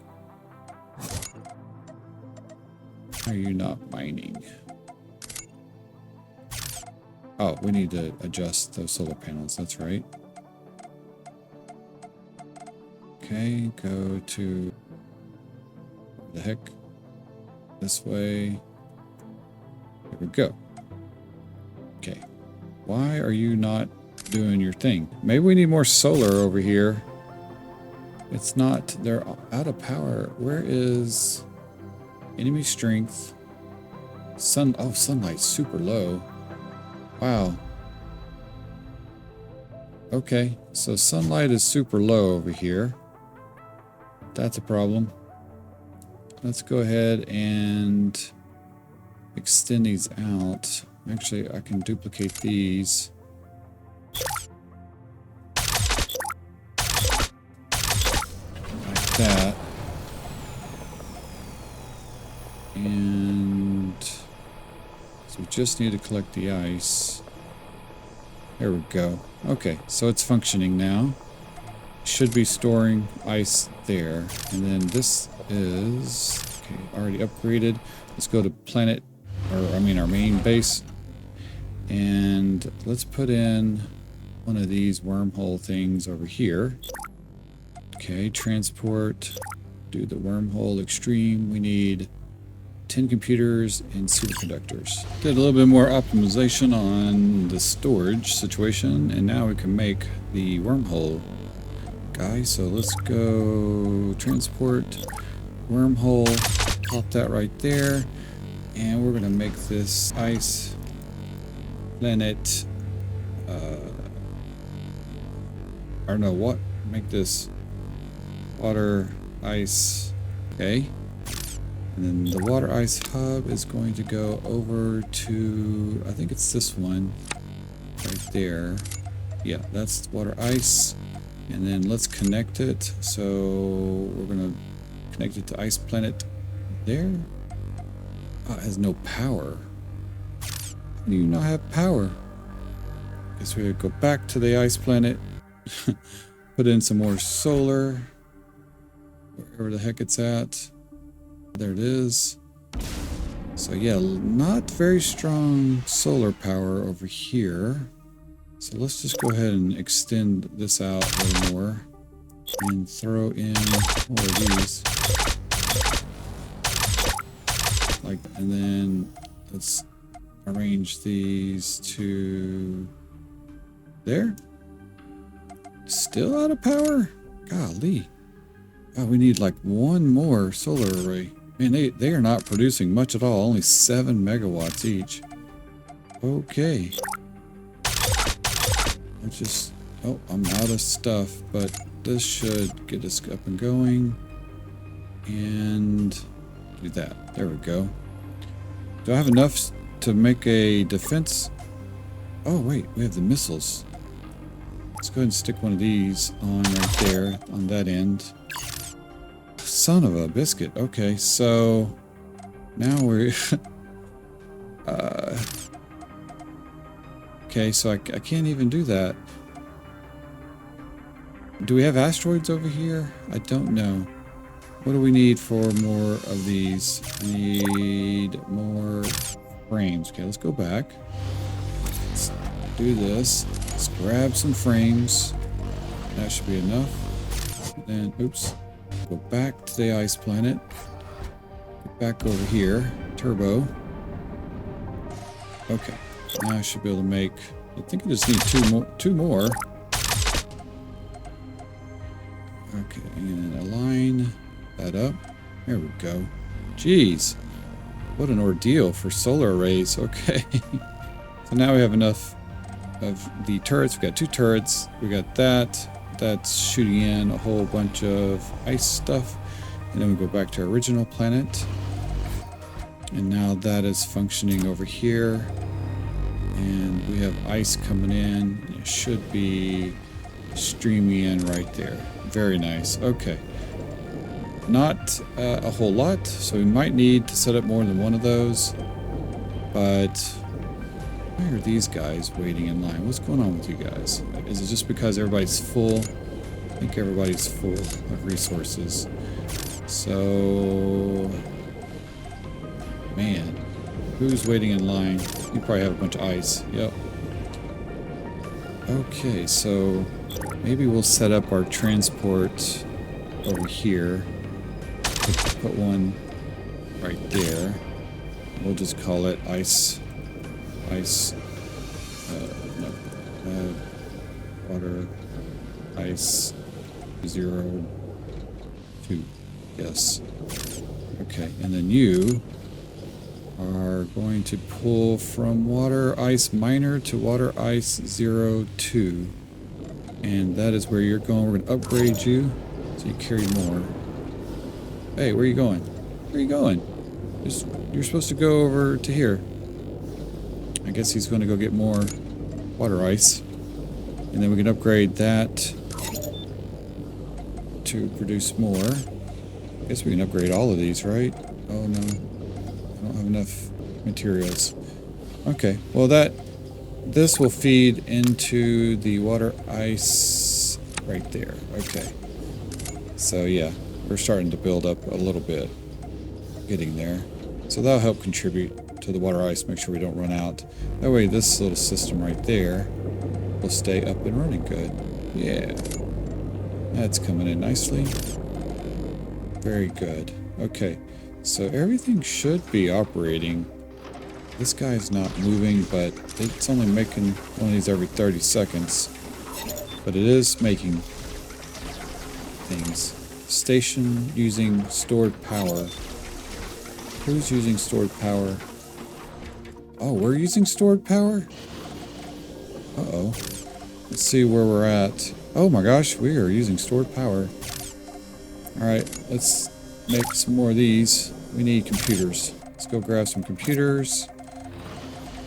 Why are you not mining? Oh, we need to adjust those solar panels. That's right. Okay, go to the heck this way. There we go. Okay. Why are you not doing your thing. Maybe we need more solar over here. It's not, they're out of power. Where is enemy strength? Sunlight's super low. Wow. Okay, so sunlight is super low over here. That's a problem. Let's go ahead and extend these out. Actually, I can duplicate these. Like that. And so we just need to collect the ice. There we go. Okay, so it's functioning now. Should be storing ice there. And then this is okay, already upgraded. Let's go to planet, or I mean our main base. And let's put in one of these wormhole things over here. Okay, transport, do the wormhole extreme. We need 10 computers and superconductors. Did a little bit more optimization on the storage situation, and now we can make the wormhole guy. So let's go transport, wormhole, pop that right there, and we're gonna make this ice planet, or no, what? Make this water ice, okay. And then the water ice hub is going to go over to, I think it's this one right there. Yeah, that's water ice. And then let's connect it. So we're going to connect it to ice planet there. Oh, it has no power. How do you not have power? Guess we gotta go back to the ice planet. Put in some more solar. Wherever the heck it's at. There it is. So yeah, not very strong solar power over here. So let's just go ahead and extend this out a little more and throw in more of these. Like, and then let's arrange these to there. Still out of power? Golly. Oh, we need like one more solar array. Man, they are not producing much at all. Only 7 megawatts each. Okay. Let's just... Oh, I'm out of stuff. But this should get us up and going. And... do that. There we go. Do I have enough to make a defense? Oh, wait. We have the missiles. Let's go ahead and stick one of these on right there. On that end. Son of a biscuit. Okay, so now we're okay, so I can't even do that. Do we have asteroids over here? I don't know. What do we need for more of these? I need more frames. Okay, let's go back. Let's do this. Let's grab some frames. That should be enough. Then, oops. Go back to the ice planet. Get back over here. Turbo. Okay. Now I should be able to make... I think I just need two more. Okay, and align that up. There we go. Jeez. What an ordeal for solar arrays. Okay. So now we have enough of the turrets. We got 2 turrets. We got that. That's shooting in a whole bunch of ice stuff. And then we go back to our original planet. And now that is functioning over here. And we have ice coming in. It should be streaming in right there. Very nice. Okay. Not a whole lot, so we might need to set up more than one of those. But why are these guys waiting in line? What's going on with you guys? Is it just because everybody's full? I think everybody's full of resources. So, man, who's waiting in line? You probably have a bunch of ice. Yep. Okay, so maybe we'll set up our transport over here. Put one right there. We'll just call it ice. water, ice, 0, 2. Yes. Okay, and then you are going to pull from water ice minor to water ice 0, 2. And that is where you're going. We're going to upgrade you so you carry more. Hey, where are you going? Where are you going? You're supposed to go over to here. I guess he's going to go get more water ice. And then we can upgrade that to produce more. I guess we can upgrade all of these, right? Oh no. I don't have enough materials. Okay, well this will feed into the water ice right there. Okay. So yeah, we're starting to build up a little bit. Getting there. So that'll help contribute to the water ice, make sure we don't run out. That way this little system right there will stay up and running good. Yeah. That's coming in nicely. Very good. Okay. So everything should be operating. This guy's not moving, but it's only making one of these every 30 seconds. But it is making things. Station using stored power. Who's using stored power? Oh, we're using stored power? Uh-oh. Let's see where we're at. Oh my gosh, we are using stored power. Alright, let's make some more of these. We need computers. Let's go grab some computers.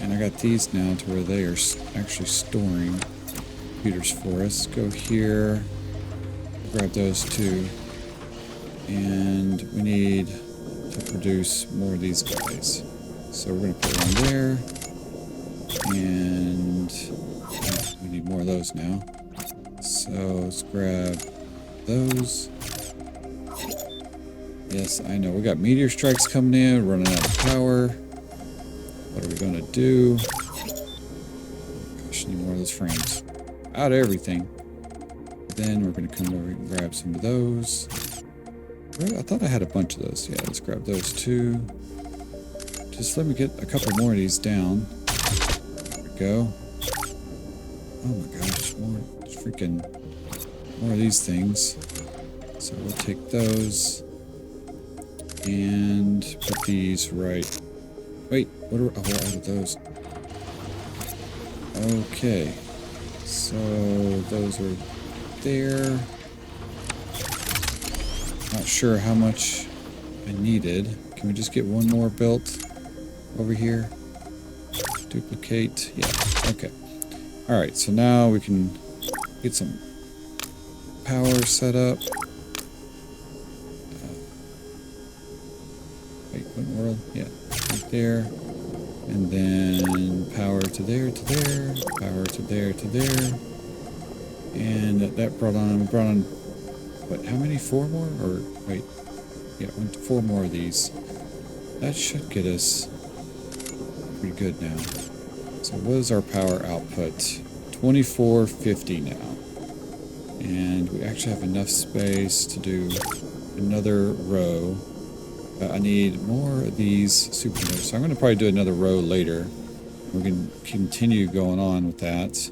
And I got these now to where they are actually storing computers for us. Go here. Grab those too. And we need to produce more of these guys. So we're going to put one there. And we need more of those now. So let's grab those. Yes, I know. We got meteor strikes coming in, running out of power. What are we going to do? Gosh, need more of those frames. Out of everything. Then we're going to come over and grab some of those. I thought I had a bunch of those. Yeah, let's grab those too. Just let me get a couple more of these down. There we go. Oh my gosh, more of these things. So we'll take those and put these right. Wait, what are I added those? Okay, so those are there. Not sure how much I needed. Can we just get one more built over here? Duplicate. Yeah, okay. Alright, so now we can get some power set up. Wait, what in the world? Yeah, right there. And then power to there, power to there, and that brought on, what, how many? 4 more? Or, wait, yeah, 4 more of these. That should get us pretty good now. So what is our power output? 2450 now. And we actually have enough space to do another row. I need more of these supernovas. So I'm going to probably do another row later. We can continue going on with that.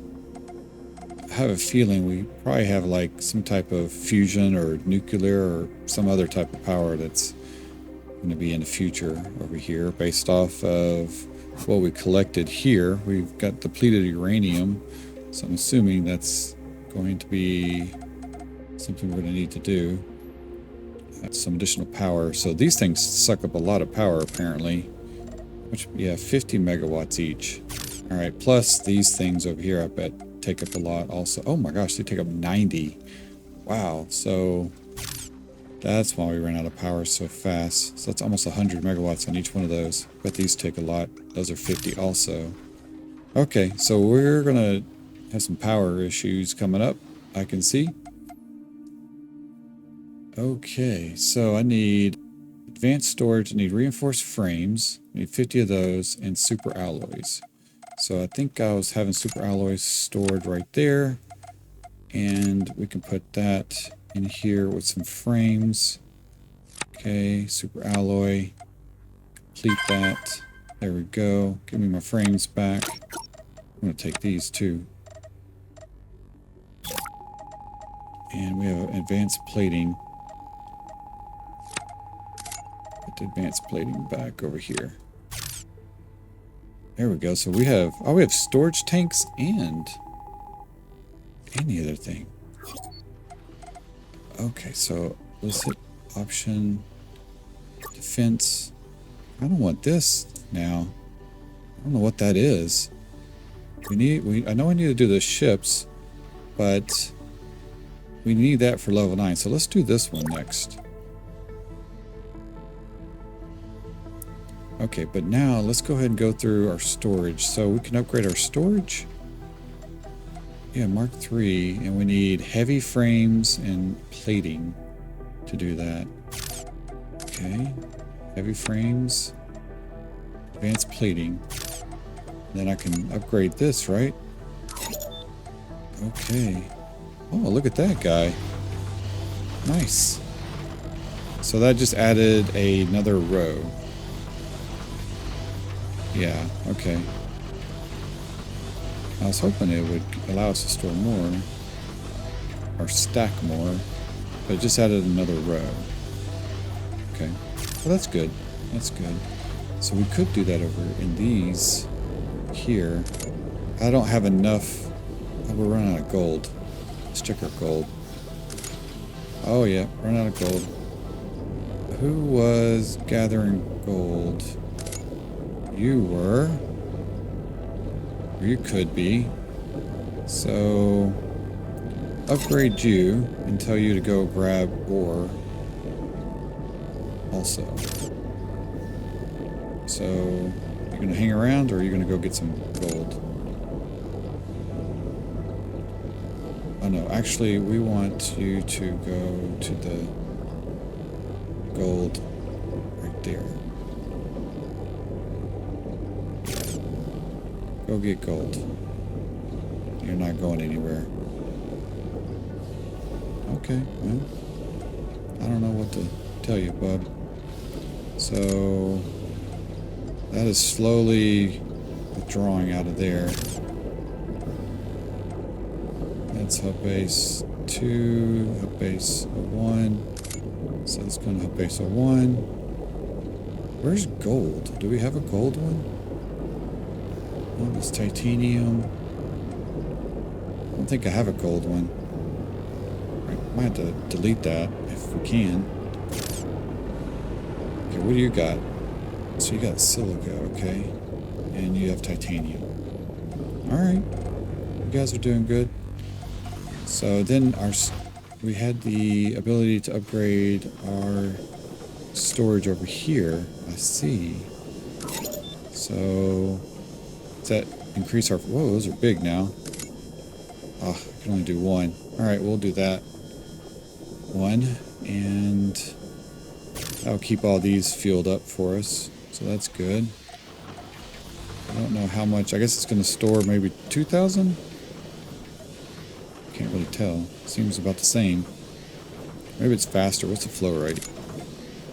I have a feeling we probably have like some type of fusion or nuclear or some other type of power that's going to be in the future over here based off of what we collected here. We've got depleted uranium, so I'm assuming that's going to be something we're going to need to do. Some additional power. So these things suck up a lot of power apparently. Which, yeah, 50 megawatts each. Alright, plus these things over here I bet take up a lot also. Oh my gosh, they take up 90. Wow, so that's why we ran out of power so fast. So that's almost 100 megawatts on each one of those. But these take a lot. Those are 50 also. Okay, so we're gonna have some power issues coming up, I can see. Okay, so I need advanced storage, I need reinforced frames, I need 50 of those, and super alloys. So I think I was having super alloys stored right there, and we can put that in here with some frames. Okay, super alloy, complete that. There we go. Give me my frames back. I'm going to take these too. And we have advanced plating. Put the advanced plating back over here. There we go. So we have, oh, we have storage tanks and any other thing. Okay, so let's hit option, defense. I don't want this now. I don't know what that is. I know I need to do the ships, but we need that for level 9. So let's do this one next. Okay, but now let's go ahead and go through our storage. So we can upgrade our storage. Yeah, Mark III, and we need heavy frames and plating to do that. Okay, heavy frames, advanced plating. Then I can upgrade this, right? Okay. Oh, look at that guy. Nice. So that just added another row. Yeah, okay. I was hoping it would allow us to store more, or stack more, but it just added another row. Okay, well that's good. That's good. So we could do that over in these here. I don't have enough. Oh, we're running out of gold. Let's check our gold. Oh yeah, run out of gold. Who was gathering gold? You were. Or you could be. So upgrade you and tell you to go grab ore also. So you're gonna hang around or are you gonna go get some gold? Oh no, actually we want you to go to the gold right there. Go get gold. You're not going anywhere. Okay, well, I don't know what to tell you, bub. So that is slowly withdrawing out of there. That's hub base 2, hub base 1. So it's going to hub base 1. Where's gold? Do we have a gold one? Oh, it's titanium. I don't think I have a gold one. I might have to delete that if we can. Okay, what do you got? So you got silica, okay. And you have titanium. Alright. You guys are doing good. So then we had the ability to upgrade our storage over here. I see. So does that increase our... Whoa, those are big now. Oh, I can only do one. Alright, we'll do that. One. And that'll keep all these fueled up for us. So that's good. I don't know how much. I guess it's going to store maybe 2,000? Can't really tell. Seems about the same. Maybe it's faster. What's the flow rate?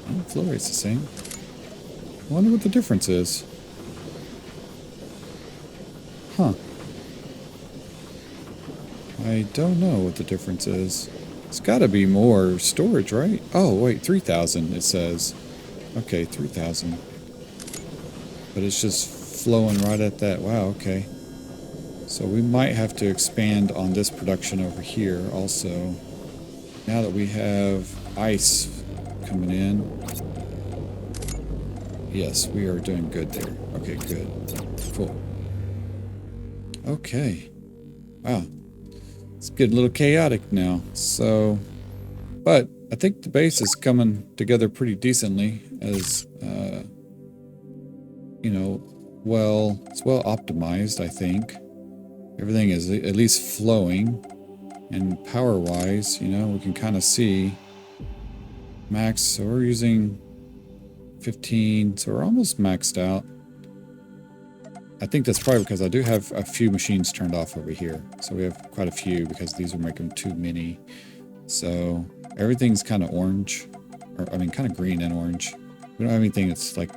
Oh, the flow rate's the same. I wonder what the difference is. Huh. I don't know what the difference is. It's got to be more storage, right? Oh, wait, 3,000 it says. Okay, 3,000. But it's just flowing right at that. Wow, okay. So we might have to expand on this production over here also. Now that we have ice coming in. Yes, we are doing good there. Okay, good. Cool. Okay. Wow. It's getting a little chaotic now. So, but I think the base is coming together pretty decently as, you know, well, it's well optimized, I think. Everything is at least flowing. And power-wise, you know, we can kind of see max. So we're using 15, so we're almost maxed out. I think that's probably because I do have a few machines turned off over here. So we have quite a few because these are making too many. So everything's kind of orange, or I mean kind of green and orange. We don't have anything that's like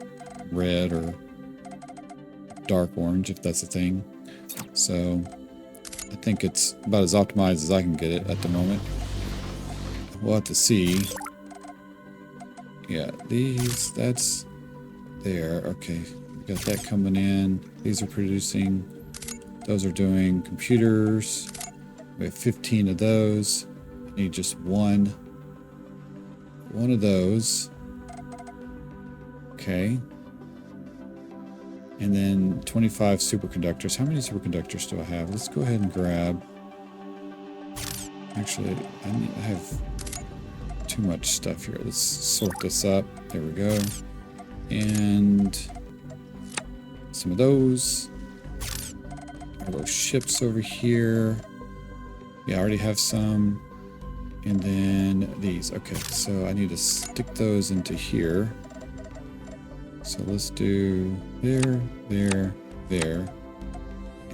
red or dark orange, if that's a thing. So I think it's about as optimized as I can get it at the moment. we'll have to see. Yeah, these, that's there. Okay, we got that coming in. These are producing. Those are doing computers. We have 15 of those. I need just one of those. Okay. And then 25 superconductors. How many superconductors do I have? Let's go ahead and grab. Actually, I have too much stuff here. Let's sort this up. There we go. And some of those. All those ships over here. Yeah, I already have some. And then these. Okay, so I need to stick those into here. So let's do there, there, there.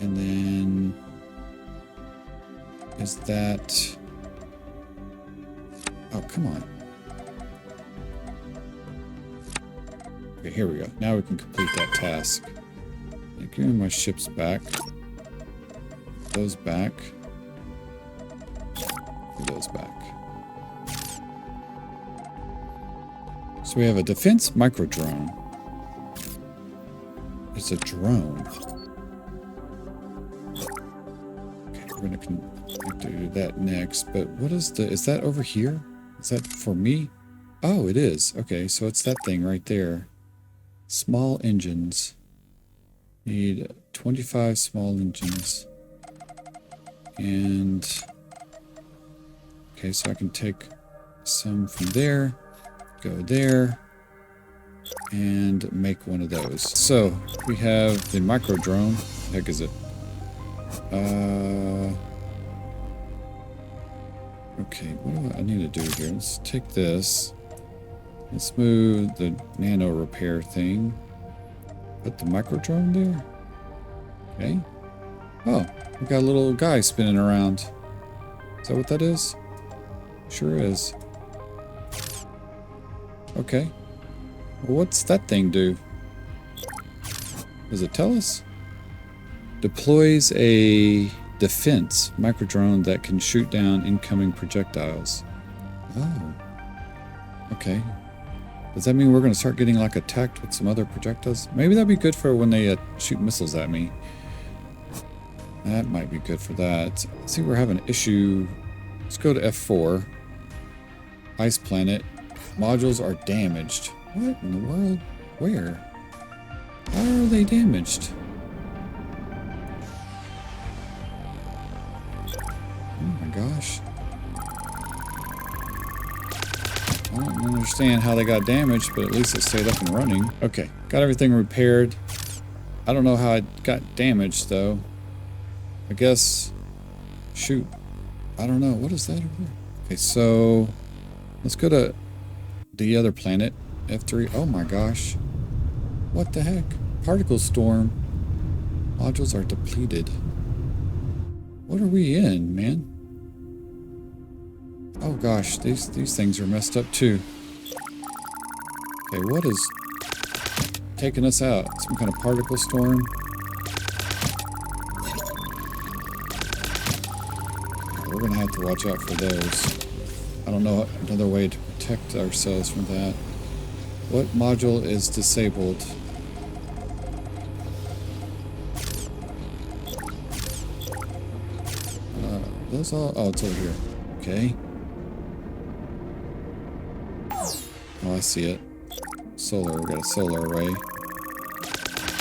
And then is that... Oh, come on. Okay, here we go. Now we can complete that task. Yeah, give me my ships back. Those back. Put those back. So we have a defense micro drone. It's a drone. Okay, we're gonna do that next. But what is that over here? Is that for me? Oh, it is. Okay, so it's that thing right there. Small engines. Need 25 small engines. And okay, so I can take some from there, go there, and make one of those. So we have the micro drone. What the heck is it? Okay, what do I need to do here? Let's take this. Let's move the nano repair thing. Put the micro drone there. Okay. Oh, we got a little guy spinning around. Is that what that is? Sure is. Okay. Well, what's that thing do? Does it tell us? Deploys a defense microdrone that can shoot down incoming projectiles. Oh. Okay. Does that mean we're going to start getting like attacked with some other projectiles? Maybe that'd be good for when they shoot missiles at me. That might be good for that. I see we're having an issue. Let's go to F4. Ice planet. Modules are damaged. What in the world? Where? How are they damaged? Oh my gosh. I don't understand how they got damaged, but at least it stayed up and running. Okay, got everything repaired. I don't know how it got damaged though. I guess, shoot, I don't know. What is that over there? Okay, so let's go to the other planet, F3. Oh my gosh. What the heck? Particle storm. Modules are depleted. What are we in, man? Oh gosh, these things are messed up too. Okay, what is taking us out? Some kind of particle storm? We're gonna have to watch out for those. I don't know another way to protect ourselves from that. What module is disabled? Those all... Oh, it's over here. Okay. Oh, I see it. Solar. We got a solar array.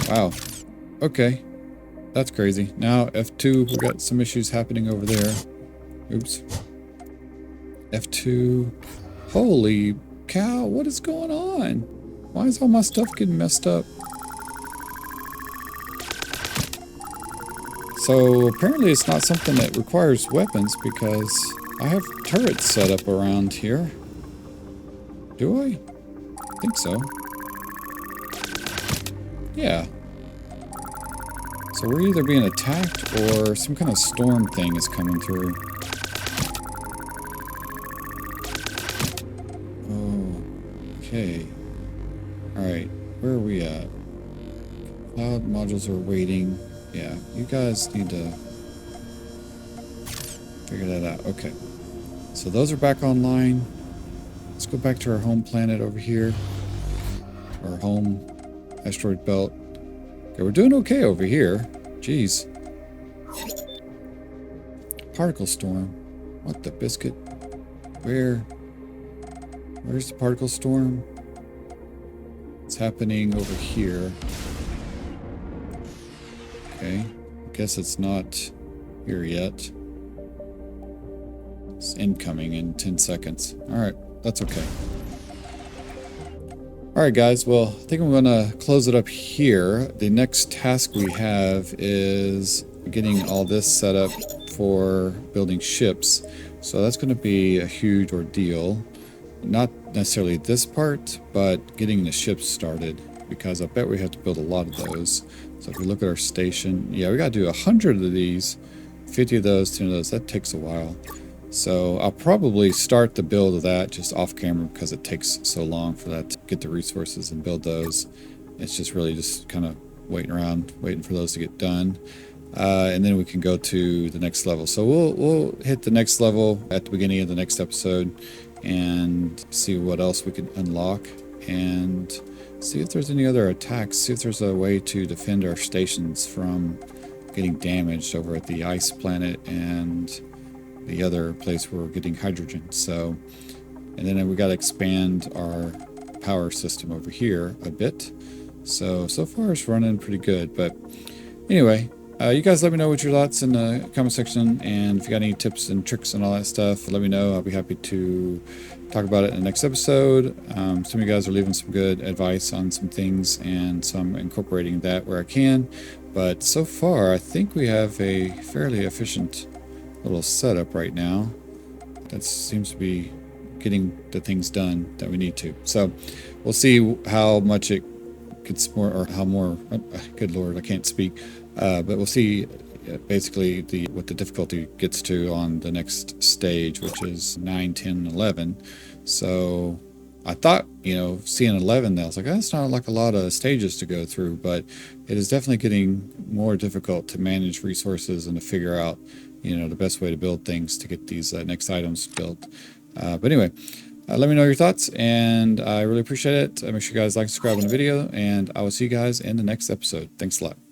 Wow. Okay. That's crazy. Now, F2, we got some issues happening over there. Oops. F2. Holy cow, what is going on? Why is all my stuff getting messed up? So apparently it's not something that requires weapons because I have turrets set up around here. Do I? I think so. Yeah. So we're either being attacked or some kind of storm thing is coming through. Okay. Alright, where are we at? Cloud modules are waiting. Yeah, you guys need to figure that out. Okay. So those are back online. Let's go back to our home planet over here. Our home asteroid belt. Okay, we're doing okay over here. Jeez. Particle storm. What the biscuit? Where's the particle storm? It's happening over here. Okay. I guess it's not here yet. It's incoming in 10 seconds. Alright, that's okay. Alright guys, well, I think I'm going to close it up here. The next task we have is getting all this set up for building ships. So that's going to be a huge ordeal. Not necessarily this part, but getting the ships started, because I bet we have to build a lot of those. So if we look at our station, yeah, we got to do 100 of these, 50 of those, 10 of those. That takes a while. So I'll probably start the build of that just off camera because it takes so long for that to get the resources and build those. It's just really just kind of waiting around, waiting for those to get done. And then we can go to the next level. So we'll hit the next level at the beginning of the next episode and see what else we can unlock and see if there's any other attacks, see if there's a way to defend our stations from getting damaged over at the ice planet and the other place where we're getting hydrogen. So, and then we got to expand our power system over here a bit. So far it's running pretty good. But anyway, you guys let me know what your thoughts in the comment section, and if you got any tips and tricks and all that stuff, let me know. I'll be happy to talk about it in the next episode. Some of you guys are leaving some good advice on some things, and so I'm incorporating that where I can. But so far, I think we have a fairly efficient little setup right now that seems to be getting the things done that we need to. So we'll see how much it gets more, or how more, good Lord, I can't speak. But we'll see basically what the difficulty gets to on the next stage, which is 9, 10, 11. So I thought, seeing 11, I was like, that's not like a lot of stages to go through, but it is definitely getting more difficult to manage resources and to figure out, the best way to build things to get these next items built. But anyway, let me know your thoughts, and I really appreciate it. Make sure you guys like and subscribe on the video, and I will see you guys in the next episode. Thanks a lot.